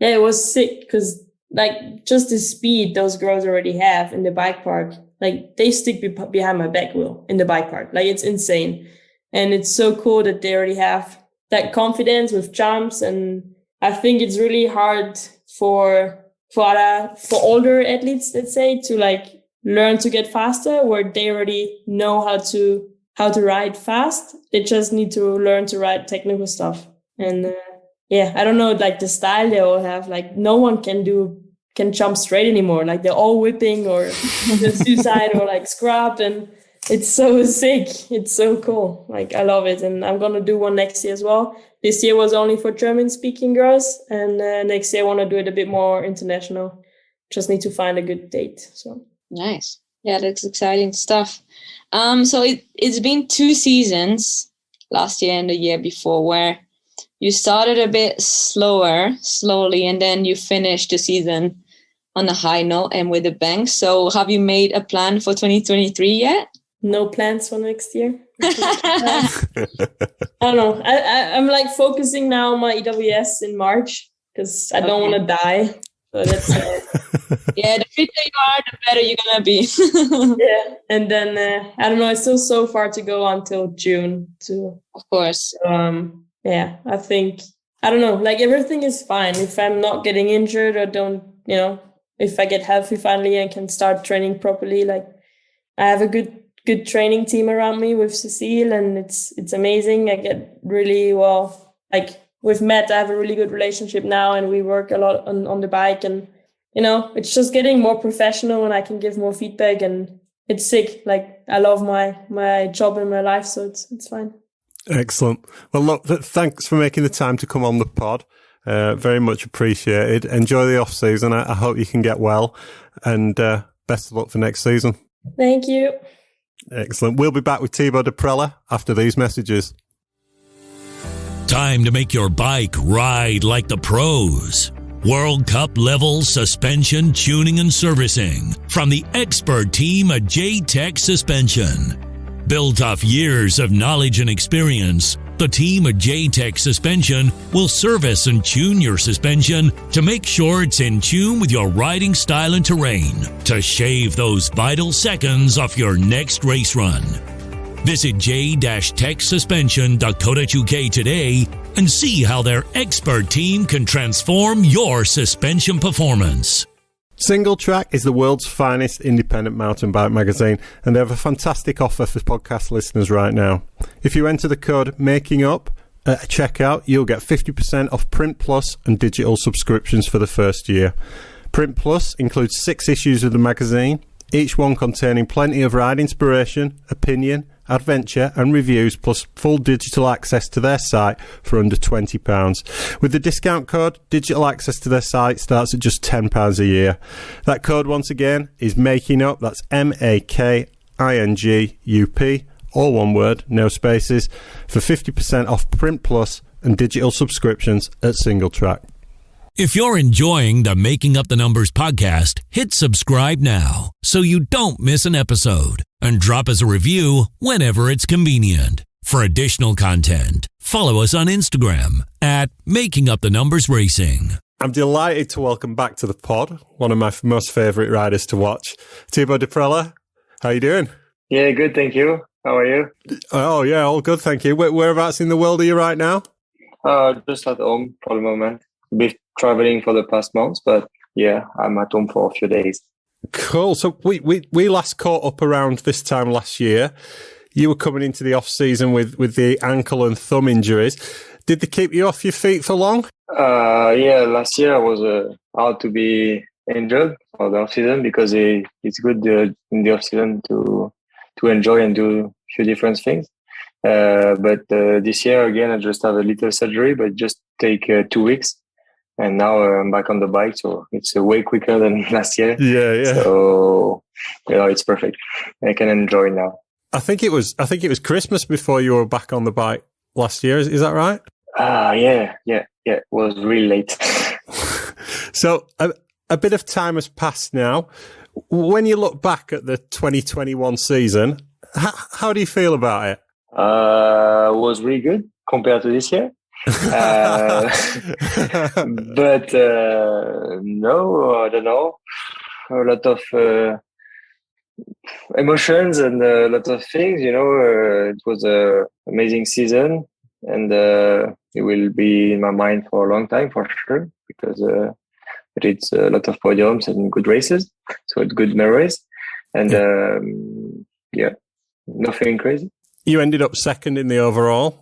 it was sick, because like, just the speed those girls already have in the bike park, like, they stick behind my back wheel in the bike park. Like, it's insane. And it's so cool that they already have that confidence with jumps. And I think it's really hard for older athletes, let's say, to like learn to get faster, where they already know how to ride fast. They just need to learn to ride technical stuff. And I don't know, like, the style they all have, like, no one can jump straight anymore. Like, they're all whipping or suicide or like scrub, and it's so sick. It's so cool. Like, I love it. And I'm going to do one next year as well. This year was only for German speaking girls. And next year I want to do it a bit more international. Just need to find a good date. So nice. Yeah, that's exciting stuff. So it's been 2 seasons, last year and the year before, where you started a bit slowly, and then you finished the season on a high note and with a bang. So have you made a plan for 2023 yet? No plans for next year. I don't know. I'm like focusing now on my EWS in March, because I don't want to die. So that's Yeah, the fitter you are, the better you're gonna be. yeah. And then I don't know. It's still so far to go until June. Too. Of course. Yeah, I think I don't know. Like everything is fine if I'm not getting injured or don't. If I get healthy finally and can start training properly. Like I have a good training team around me with Cecile, and it's amazing. I get really well. Like with Matt, I have a really good relationship now, and we work a lot on the bike, and it's just getting more professional, and I can give more feedback, and it's sick. Like I love my job and my life, so it's fine. Excellent. Well, look, thanks for making the time to come on the pod. Very much appreciated. Enjoy the off season. I hope you can get well, and best of luck for next season. Thank you. Excellent. We'll be back with Thibaut Daprela after these messages. Time to make your bike ride like the pros. World Cup level suspension tuning and servicing from the expert team at J-Tech Suspension. Built off years of knowledge and experience, the team at J-Tech Suspension will service and tune your suspension to make sure it's in tune with your riding style and terrain to shave those vital seconds off your next race run. Visit j-techsuspension.co.uk today and see how their expert team can transform your suspension performance. Single Track is the world's finest independent mountain bike magazine, and they have a fantastic offer for podcast listeners right now. If you enter the code MAKINGUP at checkout, you'll get 50% off Print Plus and digital subscriptions for the first year. Print Plus includes 6 issues of the magazine, each one containing plenty of ride inspiration, opinion, adventure and reviews, plus full digital access to their site for under £20. With the discount code, digital access to their site starts at just £10 a year. That code once again is MAKINGUP, that's MAKINGUP, all one word, no spaces, for 50% off Print Plus and digital subscriptions at Single Track. If you're enjoying the Making Up the Numbers podcast, hit subscribe now so you don't miss an episode, and drop us a review whenever it's convenient. For additional content, follow us on Instagram at Making Up the Numbers Racing. I'm delighted to welcome back to the pod one of my most favourite riders to watch, Thibaut Daprela. How you doing? Yeah, good, thank you. How are you? Oh, yeah, all good, thank you. Whereabouts in the world are you right now? Just at home for the moment. Been traveling for the past months, but yeah, I'm at home for a few days. Cool. So we last caught up around this time last year. You were coming into the off season with the ankle and thumb injuries. Did they keep you off your feet for long? Yeah, last year I was out to be injured for the off season because it's good in the off season to enjoy and do a few different things. But this year again, I just have a little surgery, but just take 2 weeks. And now I'm back on the bike, so it's way quicker than last year. Yeah. So it's perfect. I can enjoy now. I think it was Christmas before you were back on the bike last year. Is that right? Yeah. It was really late. So a bit of time has passed now. When you look back at the 2021 season, how do you feel about it? It was really good compared to this year. But no, I don't know. A lot of emotions and a lot of things. It was an amazing season, and it will be in my mind for a long time for sure because it's a lot of podiums and good races. So it's good memories, and nothing crazy. You ended up second in the overall.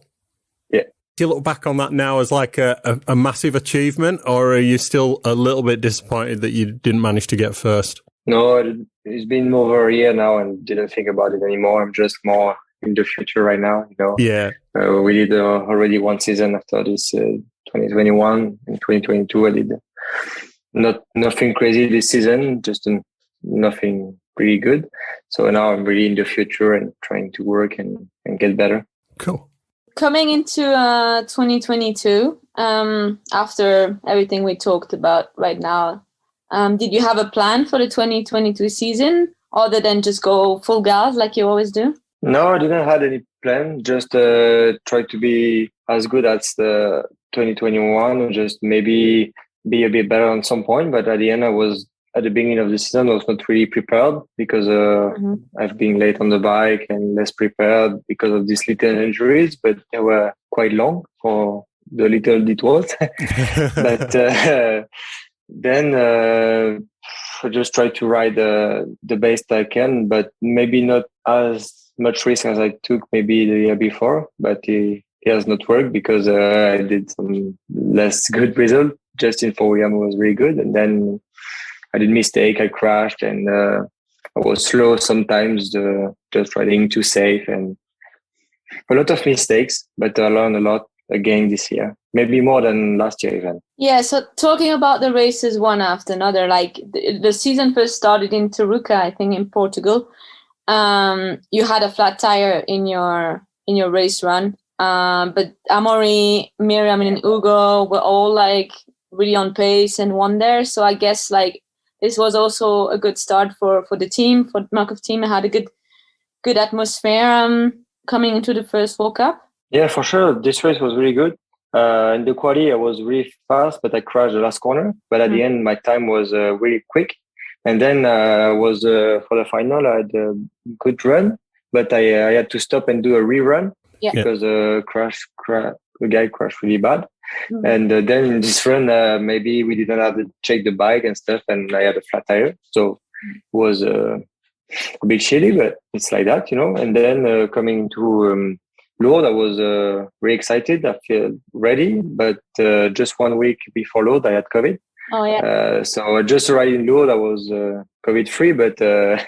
Do you look back on that now as like a massive achievement, or are you still a little bit disappointed that you didn't manage to get first? No, it's been over a year now and didn't think about it anymore. I'm just more in the future right now. Yeah. We did already one season after this 2021 and 2022. I did nothing crazy this season, just nothing really good. So now I'm really in the future and trying to work and get better. Cool. Coming into 2022, after everything we talked about right now, did you have a plan for the 2022 season other than just go full gas like you always do? No, I didn't have any plan. Just try to be as good as the 2021, or just maybe be a bit better on some point, but at the end, at the beginning of the season, I was not really prepared because I've been late on the bike and less prepared because of these little injuries, but they were quite long for the little it was. But then I just try to ride the best I can, but maybe not as much risk as I took maybe the year before, but it has not worked because I did some less good result. Justin for William was really good, and then I did mistake. I crashed, and I was slow sometimes, just riding too safe, and a lot of mistakes. But I learned a lot again this year, maybe more than last year even. Yeah. So talking about the races one after another, like the season first started in Tarouca, I think in Portugal. You had a flat tire in your race run, but Amaury, Miriam, and Hugo were all like really on pace and won there. So I guess like this was also a good start for the team, for the Markov team. It had a good atmosphere coming into the first World Cup. Yeah, for sure. This race was really good. In the quali, I was really fast, but I crashed the last corner. But at the end, my time was really quick. And then was for the final, I had a good run, but I had to stop and do a rerun because the guy crashed really bad. And then in this run, maybe we didn't have to check the bike and stuff, and I had a flat tire. So it was a bit shitty, but it's like that, you know. And then coming to Lourdes, I was really excited. I feel ready, but just 1 week before Lourdes, I had COVID. Oh yeah. So I just arrived in Lourdes. I was COVID free, but I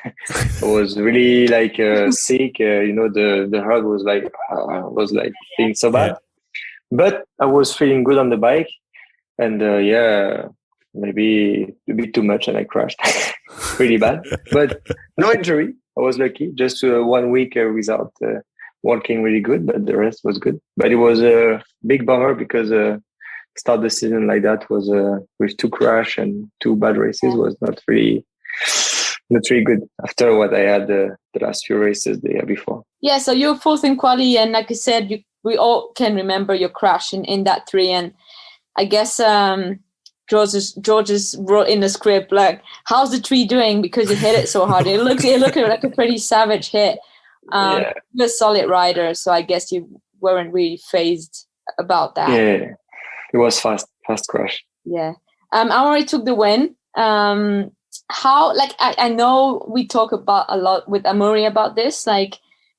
was really like sick. You know, the heart was like feeling so bad. But I was feeling good on the bike, and maybe a bit too much, and I crashed really bad. But no injury. I was lucky. Just 1 week without walking really good, but the rest was good. But it was a big bummer because start the season like that was with 2 crash and 2 bad races was not really good after what I had the last few races the year before. Yeah, so you're fourth in quali, and like I said, we all can remember your crash in that 3, and I guess George's wrote in the script like, "How's the 3 doing?" Because you hit it so hard. It looked like a pretty savage hit. You're a solid rider, so I guess you weren't really fazed about that. Yeah, it was fast crash. Yeah. Amaury took the win. How, like, I know we talk about a lot with Amaury about this, like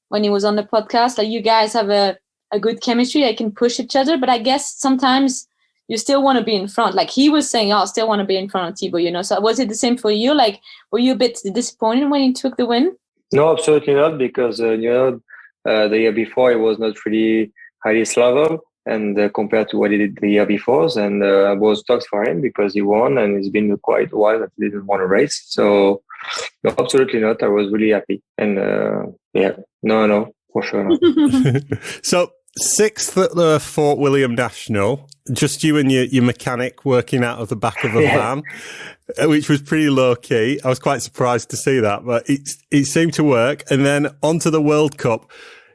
when he was on the podcast, like you guys have a good chemistry, I can push each other, but I guess sometimes you still want to be in front. Like he was saying, I still want to be in front of Thibaut, you know. So was it the same for you? Like, were you a bit disappointed when he took the win? No, absolutely not, because the year before it was not really highest level, and compared to what he did the year before, and I was stoked for him because he won, and it's been quite a while that he didn't want to race. So no, absolutely not. I was really happy, and no, for sure not. So 6th at the Fort William National, just you and your mechanic working out of the back of a van, which was pretty low key. I was quite surprised to see that, but it seemed to work. And then onto the World Cup.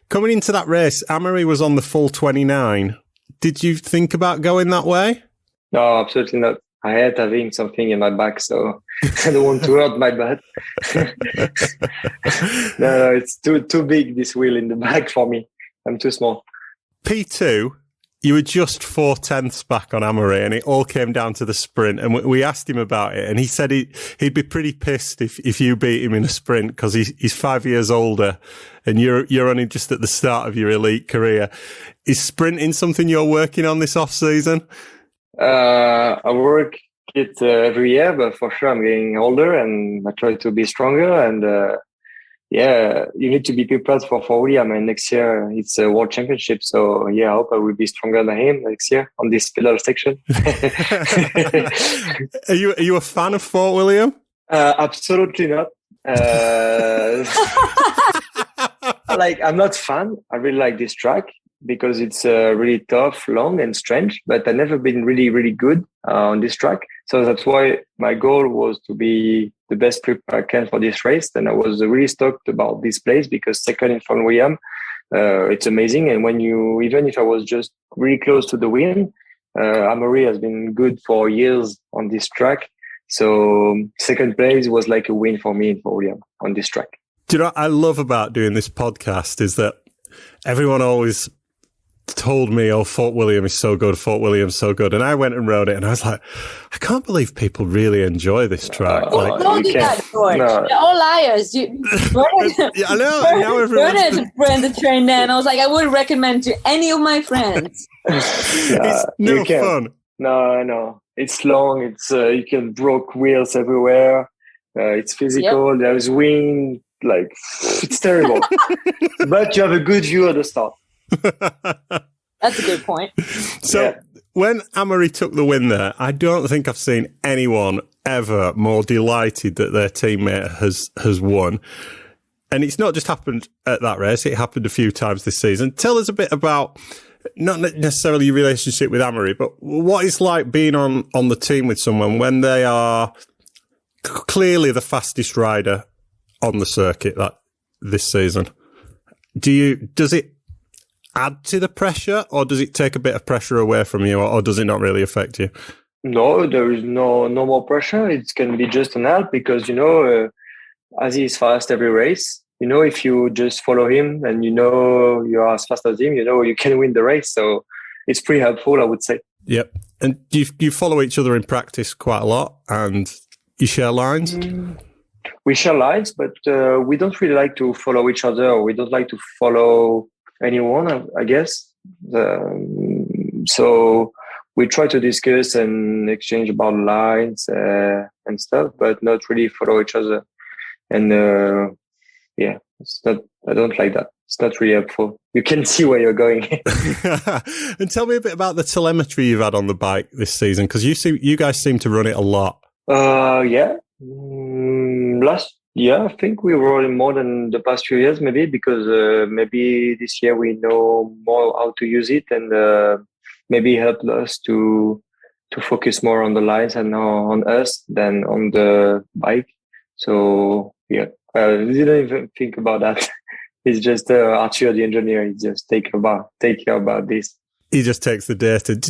Coming into that race, Amaury was on the full 29. Did you think about going that way? No, absolutely not. I hate having something in my back, so I don't want to hurt my butt. No, it's too big, this wheel in the back for me. I'm too small. P2, you were just 4/10 back on Amaury, and it all came down to the sprint. And we asked him about it, and he said he'd be pretty pissed if you beat him in a sprint because he's 5 years older, and you're only just at the start of your elite career. Is sprinting something you're working on this off season? I work it every year, but for sure I'm getting older, and I try to be stronger. And you need to be prepared for William, and next year it's a World Championship. So I hope I will be stronger than him next year on this pedal section. Are you a fan of Fort William? Absolutely not. I'm not fan. I really like this track because it's really tough, long, and strange. But I've never been really, really good on this track. So that's why my goal was to be the best prepared I can for this race. And I was really stoked about this place because second in Fort William, it's amazing. And even if I was just really close to the win, Amaury has been good for years on this track. So second place was like a win for me and for William on this track. Do you know what I love about doing this podcast is that everyone always told me, oh, Fort William is so good, Fort William's so good. And I went and rode it and I was like, I can't believe people really enjoy this track. Don't do that, George. No. They're all liars. Yeah, I know. Bernard ran the train then. I was like, I wouldn't recommend to any of my friends. It's no fun. No. It's long. It's you can broke wheels everywhere. It's physical. Yep. There's wind. Like, it's terrible. But you have a good view at the start. That's a good point. So when Amaury took the win there, I don't think I've seen anyone ever more delighted that their teammate has won. And it's not just happened at that race, it happened a few times this season. Tell us a bit about, not necessarily your relationship with Amaury, but what it's like being on the team with someone when they are clearly the fastest rider on the circuit this season. Does it add to the pressure, or does it take a bit of pressure away from you, or does it not really affect you? No, there is no more pressure. It can be just an help because, as he's fast every race, if you just follow him and you're as fast as him, you can win the race. So it's pretty helpful, I would say. Yep. And you follow each other in practice quite a lot, and you share lines? We share lines, but we don't really like to follow each other, or we don't like to follow anyone, I guess. So we try to discuss and exchange about lines and stuff, but not really follow each other. And it's not. I don't like that. It's not really helpful. You can see where you're going. And tell me a bit about the telemetry you've had on the bike this season, because you guys seem to run it a lot. Last year, I think we were rolling more than the past few years, maybe because maybe this year we know more how to use it, and maybe helped us to focus more on the lines and on us than on the bike. So I didn't even think about that. It's just Arthur, the engineer. He just take care about this. He just takes the data.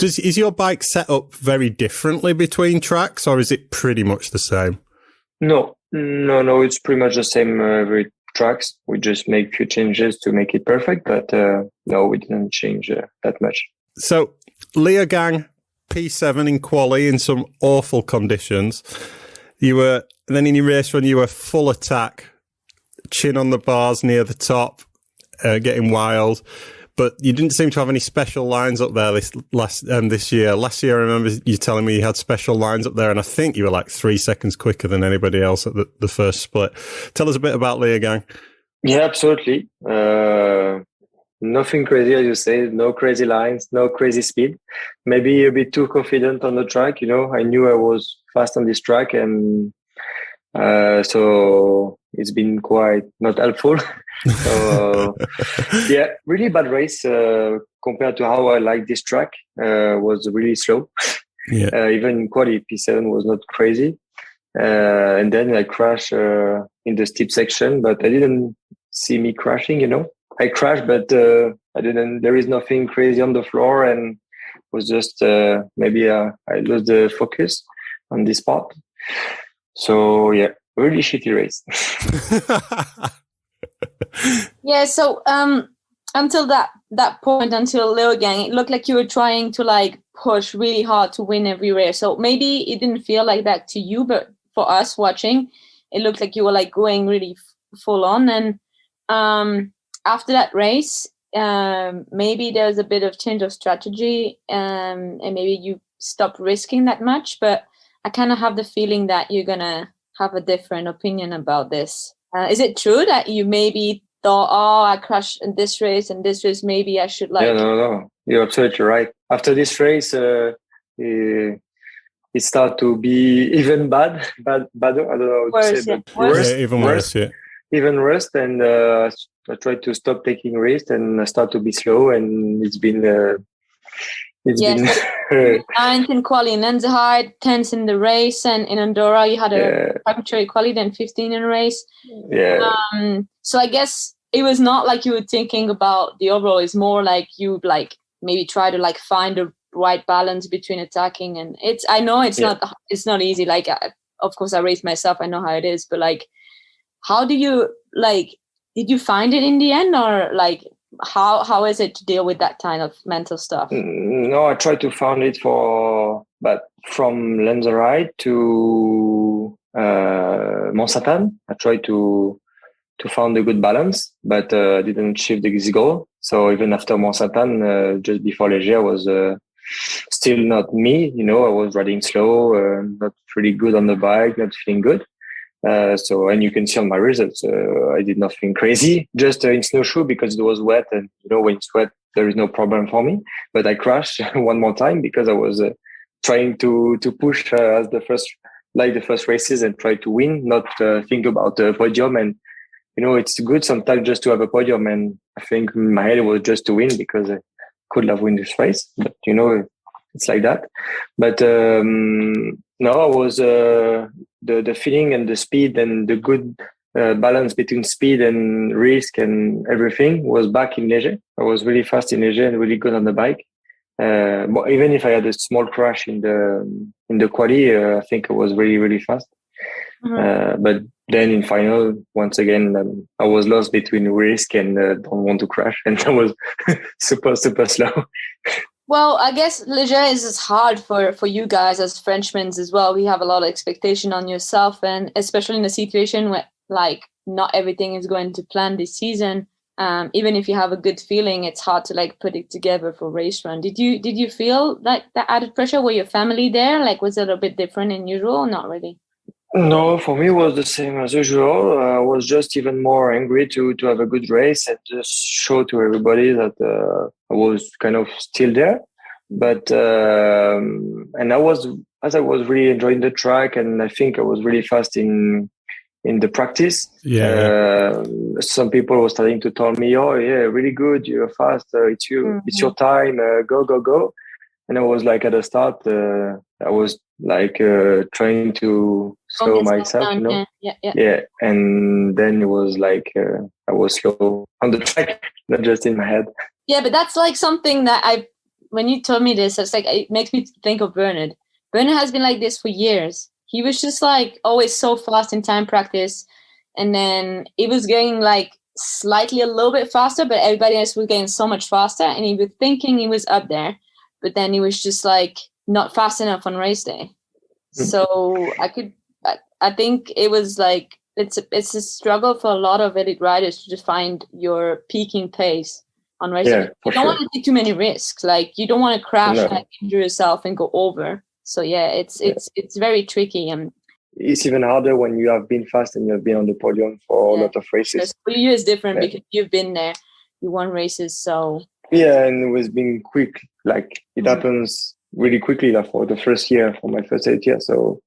Is your bike set up very differently between tracks, or is it pretty much the same? No. It's pretty much the same every tracks. We just make a few changes to make it perfect, but no, we didn't change that much. So, Leogang P7 in quali in some awful conditions. Then in your race run, you were full attack, chin on the bars near the top, getting wild. But you didn't seem to have any special lines up there this year. Last year, I remember you telling me you had special lines up there, and I think you were like 3 seconds quicker than anybody else at the first split. Tell us a bit about Leogang. Yeah, absolutely. Nothing crazy, as you say. No crazy lines, no crazy speed. Maybe a bit too confident on the track. I knew I was fast on this track, and so it's been quite not helpful. So really bad race compared to how I like this track. Was really slow. Even quali P7 was not crazy, and then I crashed in the steep section, but I didn't see me crashing. I crashed, but I didn't. There is nothing crazy on the floor, and was just maybe I lost the focus on this part. So really shitty race. So until that point, until Leogang, it looked like you were trying to push really hard to win every race. So maybe it didn't feel like that to you, but for us watching, it looked like you were going really full on. And after that race, maybe there's a bit of change of strategy, and maybe you stop risking that much. But I kind of have the feeling that you're gonna have a different opinion about this. Is it true that you maybe thought, I crashed in this race and this race, maybe I should No. You're absolutely right. After this race, it started to be even bad. I don't know how to say, but worse. Even worse. Even worse. And I tried to stop taking risks, and I started to be slow, and it's been... ninth in quali in Enzahide, 10th in the race, and in Andorra you had a arbitrary quali, then 15 in a race. So I guess it was not like you were thinking about the overall. It's more like you maybe try to find right balance between attacking and I know it's not easy. Like, of course, I raced myself. I know how it is, but like, how do you did you find it in the end, or like how is it to deal with that kind of mental stuff? No, I tried to find it but from Lanzarote to Mont-Saint-Anne, I tried to find a good balance, but didn't achieve this goal. So even after Mont-Saint-Anne, just before Léger, was still not me. I was riding slow, not really good on the bike, not feeling good. And you can see on my results, I did nothing crazy, just in snowshoe because it was wet, and when it's wet, there is no problem for me. But I crashed one more time because I was trying to push as the first races and try to win, not think about the podium. And it's good sometimes just to have a podium. And I think in my head it was just to win because I could have won this race. But it's like that. But no, I was the feeling and the speed and the good balance between speed and risk and everything was back in Léger. I was really fast in Léger and really good on the bike. But even if I had a small crash in the quali, I think I was really, really fast. Mm-hmm. But then in final, once again, I was lost between risk and don't want to crash, and I was super, super slow. Well, I guess Léger is hard for you guys as Frenchmen as well. We have a lot of expectation on yourself, and especially in a situation where like not everything is going to plan this season. Even if you have a good feeling, it's hard to like put it together for race run. Did you feel like that added pressure? Were your family there? Like, was it a bit different than usual or not really? No, for me it was the same as usual. I was just even more angry to have a good race and just show to everybody that I was kind of still there. But and I was really enjoying the track, and I think I was really fast in the practice. Yeah. Some people were starting to tell me, "Oh, yeah, really good. You're fast. It's your time. Go." And I was like, at the start, I was like trying to slow myself, Yeah. And then it was like I was slow on the track, not just in my head. Yeah, but that's like something that when you told me this, it's like, it makes me think of Bernard. Bernard has been like this for years. He was just like always so fast in time practice. And then it was getting like slightly a little bit faster, but everybody else was getting so much faster. And he was thinking he was up there, but then he was just like not fast enough on race day. So I think it was like, it's a struggle for a lot of elite riders to just find your peaking pace on race day. You don't want to take too many risks. Like, you don't want to crash, and injure yourself and go over. So yeah, it's very tricky. And it's even harder when you have been fast and you have been on the podium for a lot of races. For you, it's different because you've been there, you won races. So yeah, and it was being quick. Like, it happens really quickly. Like, for the first year, for my first 8 years. So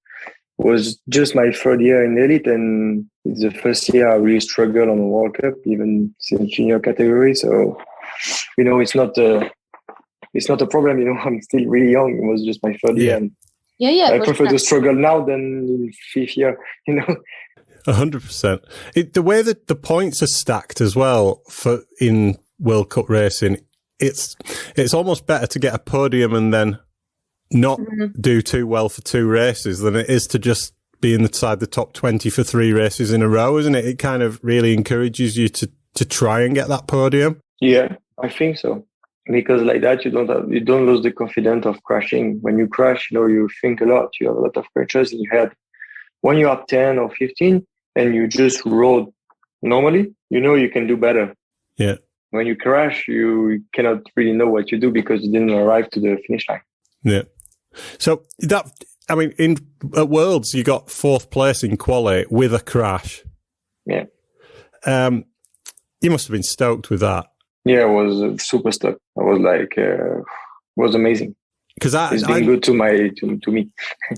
it was just my third year in the elite, and it's the first year I really struggled on the World Cup, even since junior category. So it's not a problem. I'm still really young. It was just my third year. And I prefer to struggle now than in fifth year. 100%. The way that the points are stacked as well in World Cup racing, it's almost better to get a podium and then not do too well for 2 races than it is to just be inside the top 20 for 3 races in a row, isn't it? It kind of really encourages you to try and get that podium. Yeah, I think so. Because like that, you don't lose the confidence of crashing. When you crash, you think a lot. You have a lot of crashes in your head. When you are 10 or 15 and you just rode normally, you can do better. Yeah. When you crash, you cannot really know what you do because you didn't arrive to the finish line. Yeah. So at Worlds, you got 4th place in quali with a crash. Yeah. You must have been stoked with that. Yeah, I was super stoked. I was like, it was amazing. Because it's been good to me.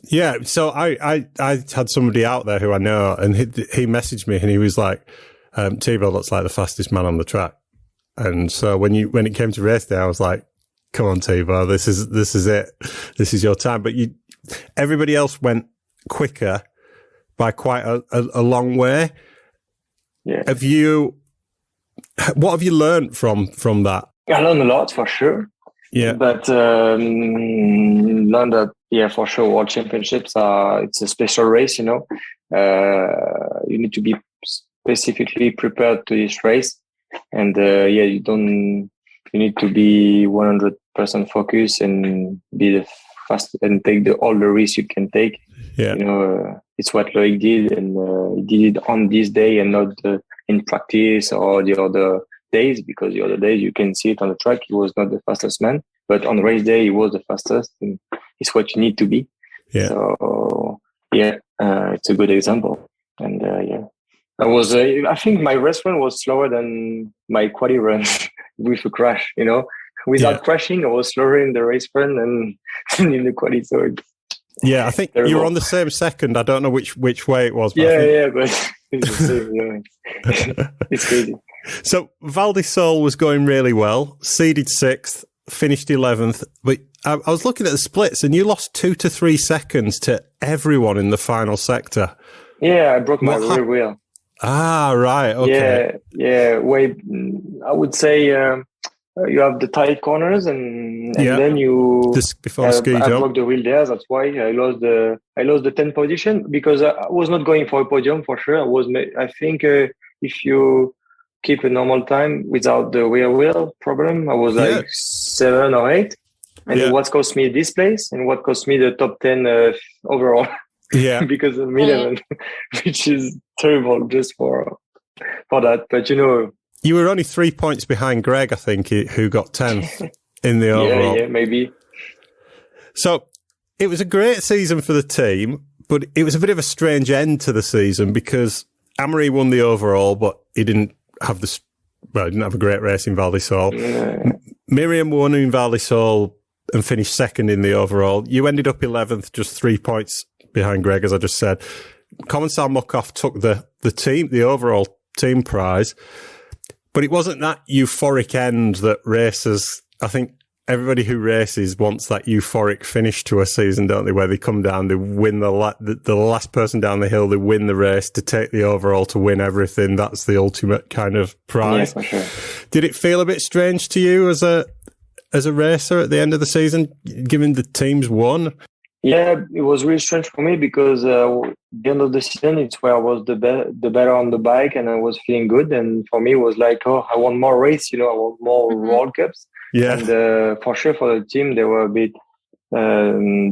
Yeah. So I had somebody out there who I know, and he messaged me, and he was like, Thibaut looks like the fastest man on the track. And so when it came to race day, I was like, come on, Thibaut, this is it. This is your time. But everybody else went quicker by quite a long way. Yeah. What have you learned from that? I learned a lot, for sure. Yeah. But learn that, yeah, for sure, World Championships it's a special race, you know. You need to be specifically prepared to this race. And you need to be 100% focused and be the fast and take all the risks you can take. Yeah. You know, it's what Loic did, and he did it on this day and not in practice or the other days, because the other days you can see it on the track. He was not the fastest man, but on race day he was the fastest, and it's what you need to be. Yeah. So it's a good example. And I think my race run was slower than my quali run with a crash, you know. Without crashing, I was slower in the race run and in the quali. So I think you were on the same second. I don't know which way it was. But but it's the same. Yeah. It's crazy. So Vali Hoell was going really well, seeded 6th, finished 11th. But I was looking at the splits, and you lost 2 to 3 seconds to everyone in the final sector. Yeah, I broke my rear wheel. Ah, right. Okay. Yeah. I would say you have the tight corners, and then you before ski jump. I broke the wheel there. That's why I lost the 10th position, because I was not going for a podium for sure. I think if you keep a normal time without the rear wheel problem, I was like 7 or 8, and what cost me this place and what cost me the top 10 overall. Yeah, because of 11, which is terrible just for that. But you know, you were only 3 points behind Greg, I think, who got 10th in the overall. Yeah, maybe. So it was a great season for the team, but it was a bit of a strange end to the season because Amaury won the overall, but he didn't have a great race in Vali Hoell. Yeah. Miriam won in Vali Hoell and finished second in the overall. You ended up 11th, just 3 points behind Greg, as I just said. Commensal Mokov took the overall team prize, but it wasn't that euphoric end that racers, I think everybody who races wants that euphoric finish to a season, don't they, where they come down, they win the last person down the hill, they win the race to take the overall, to win everything. That's the ultimate kind of prize. Yeah, for sure. Did it feel a bit strange to you as a racer at the end of the season, given the teams won? Yeah, it was really strange for me because the end of the season, it's where I was the better on the bike and I was feeling good. And for me, it was like, I want more race, I want more World Cups. Yeah. And for sure for the team, they were a bit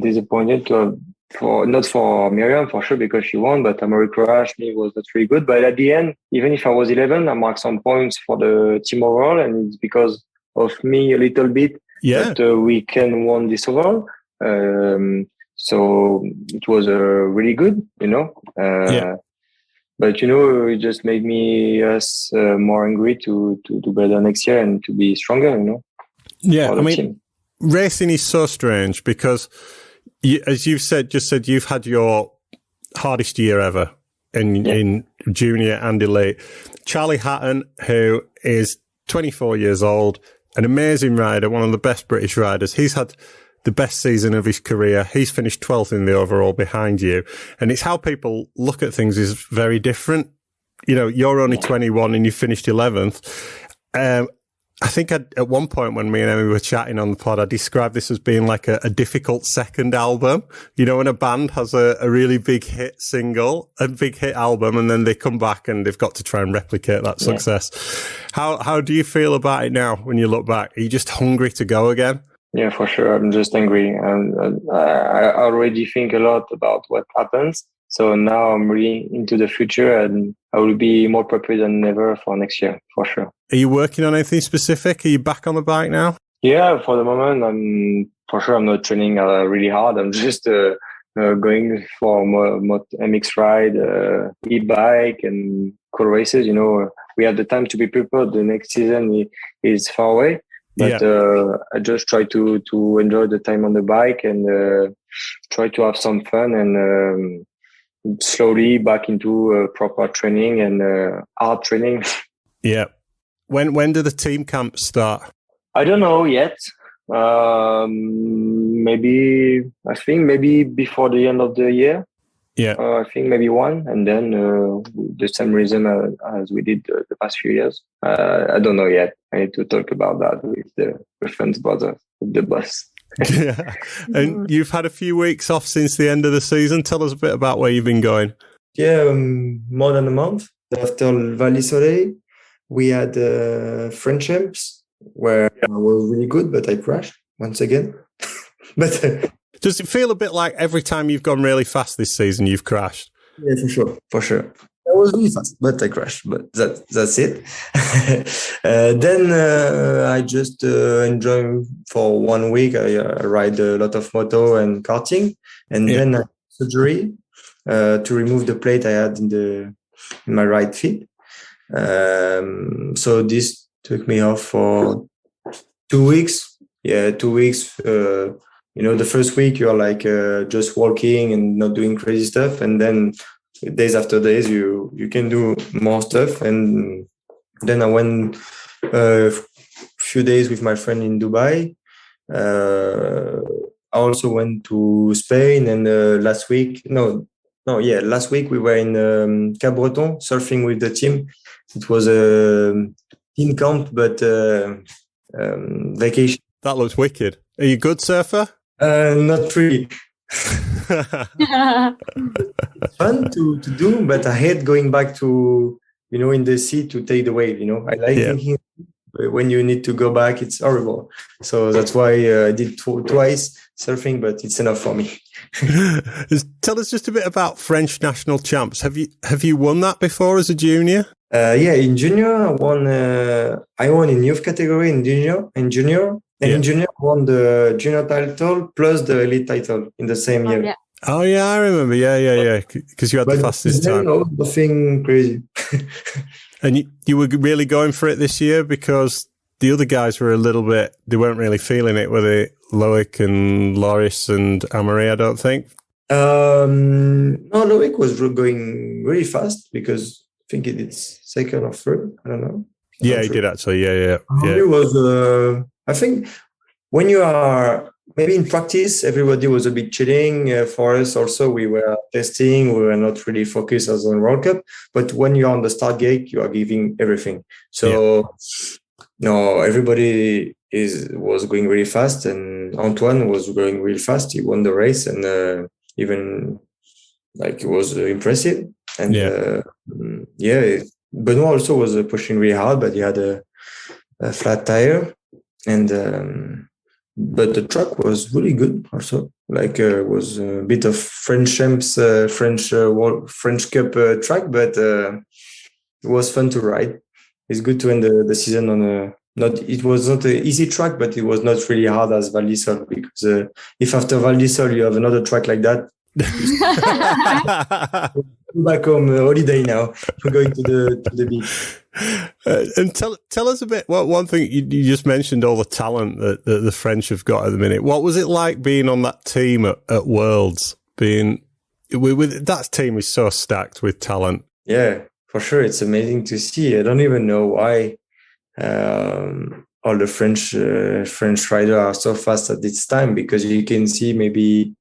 disappointed not for Miriam, for sure, because she won, but Amaury crashed. Me was not really good. But at the end, even if I was 11, I marked some points for the team overall, and it's because of me a little bit that we can won this overall. So it was really good, But it just made us more angry to do better next year and to be stronger, Yeah, I mean, racing is so strange because, as you've just said, you've had your hardest year ever in junior and elite. Charlie Hatton, who is 24 years old, an amazing rider, one of the best British riders. He's had the best season of his career. He's finished 12th in the overall behind you. And it's how people look at things is very different. You're only 21 and you finished 11th. I think at one point when me and Emmy were chatting on the pod, I described this as being like a difficult second album. When a band has a really big hit single, a big hit album, and then they come back and they've got to try and replicate that success. How do you feel about it now when you look back? Are you just hungry to go again? Yeah, for sure. I'm just angry. I already think a lot about what happens. So now I'm really into the future and I will be more prepared than ever for next year, for sure. Are you working on anything specific? Are you back on the bike now? Yeah, for the moment, I'm not training really hard. I'm just going for MX ride, e-bike and cool races. We have the time to be prepared. The next season is far away. But I just try to enjoy the time on the bike and try to have some fun and slowly back into proper training and hard training. Yeah. When do the team camps start? I don't know yet. I think maybe before the end of the year. Yeah. I think maybe one, and then the same reason as we did the past few years. I don't know yet. I need to talk about that with the reference brother, with the boss. Yeah. And you've had a few weeks off since the end of the season. Tell us a bit about where you've been going. Yeah, more than a month. After Vali Hoell, we had French champs where I was really good, but I crashed once again. But does it feel a bit like every time you've gone really fast this season, you've crashed? Yeah, for sure. I was really fast, but I crashed. But that's it. Then I just enjoy for 1 week. I ride a lot of moto and karting, and then I had surgery to remove the plate I had in my right feet. So this took me off for 2 weeks. Yeah, 2 weeks. The first week you're like just walking and not doing crazy stuff, and then days after days you can do more stuff. And then I went a few days with my friend in Dubai. I also went to Spain, and last week we were in Cap Breton surfing with the team. It was a team camp, but vacation. That looks wicked. Are you a good surfer? Not really. It's fun to do, but I hate going back to, in the sea to take the wave. I like thinking when you need to go back, it's horrible. So that's why I did twice surfing, but it's enough for me. Tell us just a bit about French national champs. Have you won that before as a junior? In junior, I won in youth category in junior. In junior, I won the junior title plus the elite title in the same year. Yeah. Oh, yeah, I remember. Yeah. Because you had the fastest time. Nothing crazy. And you were really going for it this year because the other guys were they weren't really feeling it, were they? Loic and Loris and Amaury, I don't think. No, Loic was going really fast because I think he did second or third. I don't know. Yeah, he did actually. Yeah. It was, I think when you are maybe in practice, everybody was a bit chilling. For us also, we were testing. We were not really focused as on World Cup. But when you're on the start gate, you are giving everything. So, everybody was going really fast. And Antoine was going really fast. He won the race. And even it was impressive. And Benoit also was pushing really hard, but he had a flat tire. And but the track was really good also. Was a bit of French champs, French Cup track, but it was fun to ride. It's good to end the season on it was not an easy track, but it was not really hard as Vali Hoell, because if after Vali Hoell you have another track like that, back home holiday now. We're going to the beach. And tell us a bit. One thing you just mentioned, all the talent that the French have got at the minute. What was it like being on that team at Worlds? Being with that team is so stacked with talent. Yeah, for sure, it's amazing to see. I don't even know why all the French riders are so fast at this time, because you can see maybe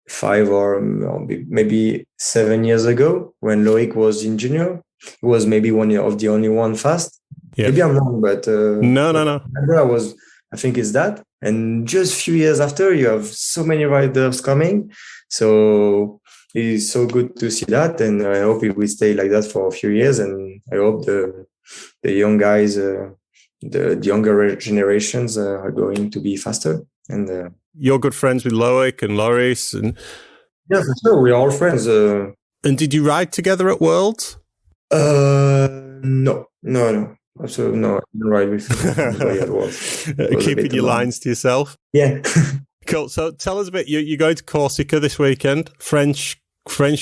5 or maybe 7 years ago when Loic was in junior, he was maybe one of the only one fast. Yeah. Maybe I'm wrong, but no. I think it's that. And just a few years after, you have so many riders coming. So it's so good to see that, and I hope it will stay like that for a few years. And I hope the young guys, the younger generations are going to be faster. And you're good friends with Loic and Loris, and yeah, for sure, we're all friends. And did you ride together at Worlds? No. Also, no, I didn't ride with anybody at Worlds. Keeping your lines to yourself. Yeah. Cool. So tell us a bit. You're going to Corsica this weekend. French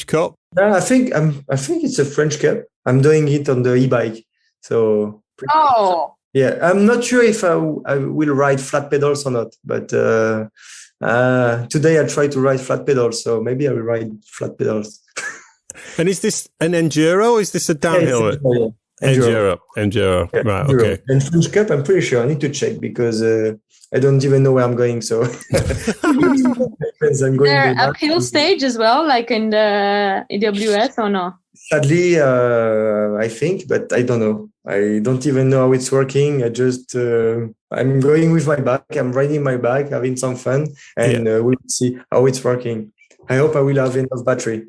Cup. I think it's a French Cup. I'm doing it on the e-bike. So. Yeah, I'm not sure if I will ride flat pedals or not, but today I try to ride flat pedals, so maybe I will ride flat pedals. And is this an enduro or is this a downhill? Enduro. Yeah, right, enduro. Okay. And French Cup, I'm pretty sure. I need to check because I don't even know where I'm going, so. I'm going there uphill stage as well, like in the EWS or no? Sadly, I think, but I don't know. I don't even know how it's working. I'm going with my bike. I'm riding my bike, having some fun, and we'll see how it's working. I hope I will have enough battery.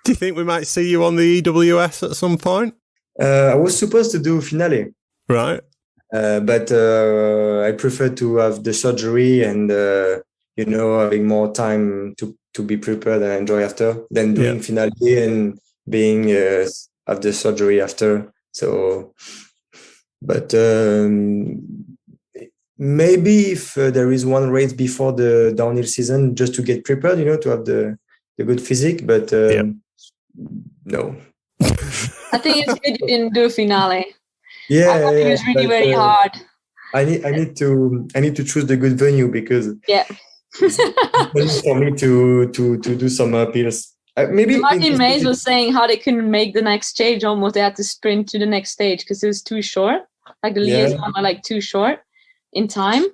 Do you think we might see you on the EWS at some point? I was supposed to do finale. Right. But I prefer to have the surgery and, having more time to be prepared and enjoy after than doing finale and being have the surgery after. So, but maybe if there is one race before the downhill season, just to get prepared, to have the good physique. But no. I think it's good you didn't do finale. Yeah, I think it was really very hard. I need to choose the good venue because it's for me to do some appeals. Maybe Martin Mays was saying how they couldn't make the next stage. Almost they had to sprint to the next stage because it was too short. Like the liaison were like too short in time.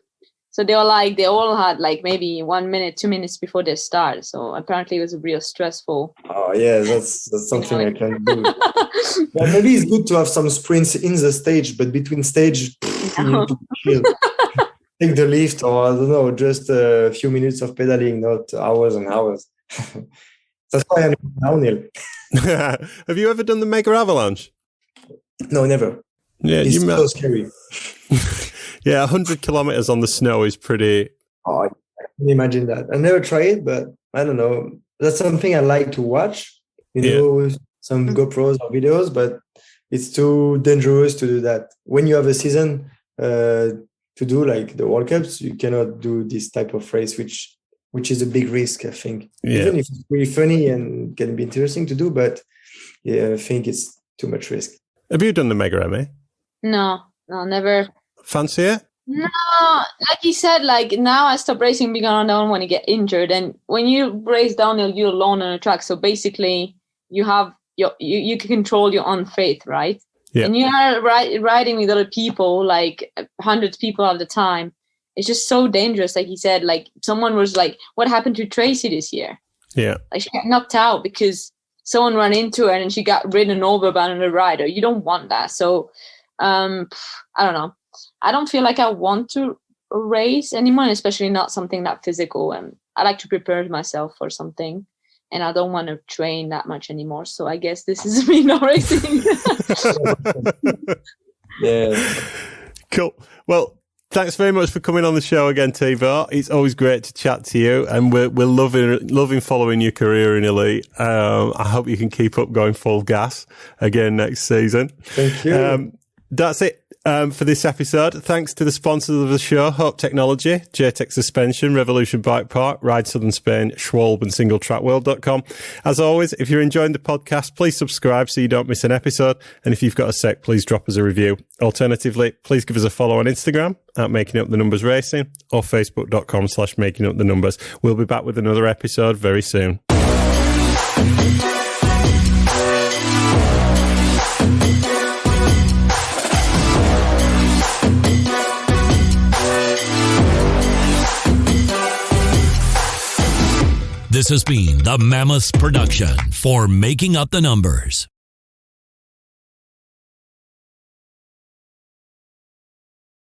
So they all had like maybe 1 minute, 2 minutes before they start. So apparently it was real stressful. Oh yeah, that's something I can do. Yeah, maybe it's good to have some sprints in the stage, but between stage, you need to chill. Take the lift, or I don't know, just a few minutes of pedaling, not hours and hours. That's why I'm downhill. Have you ever done the mega avalanche? No, never. Yeah, it's so scary. Yeah, 100 kilometers on the snow is pretty. Oh, I can imagine that. I never tried it, but I don't know. That's something I like to watch. Some GoPros or videos, but it's too dangerous to do that. When you have a season to do like the World Cups, you cannot do this type of race, which is a big risk, I think. Yeah. Even if it's really funny and can be interesting to do, but I think it's too much risk. Have you done the mega, Emmy? No, never. Fancy it? No, like you said, like now I stopped racing because I don't want to get injured. And when you race downhill, you're alone on a track. So basically, you have you can control your own fate, right? Yeah. And you are riding with other people, like hundreds of people at the time. It's just so dangerous. Like he said, like someone was like, "What happened to Tracy this year?" Yeah, like she got knocked out because someone ran into her and she got ridden over by another rider. You don't want that. So, I don't know. I don't feel like I want to race anymore, especially not something that physical. And I like to prepare myself for something, and I don't want to train that much anymore. So I guess this is me not racing. Yeah. Cool. Well, thanks very much for coming on the show again, Thibaut. It's always great to chat to you, and we're loving following your career in Elite. I hope you can keep up going full gas again next season. Thank you. That's it. For this episode, thanks to the sponsors of the show, Hope Technology, JTech Suspension, Revolution Bike Park, Ride Southern Spain, Schwalbe and SingleTrackWorld.com. As always, if you're enjoying the podcast, please subscribe so you don't miss an episode. And if you've got a sec, please drop us a review. Alternatively, please give us a follow on Instagram at Making Up the Numbers Racing or Facebook.com/Making Up the Numbers. We'll be back with another episode very soon. This has been the Mammoth production for Making Up the Numbers.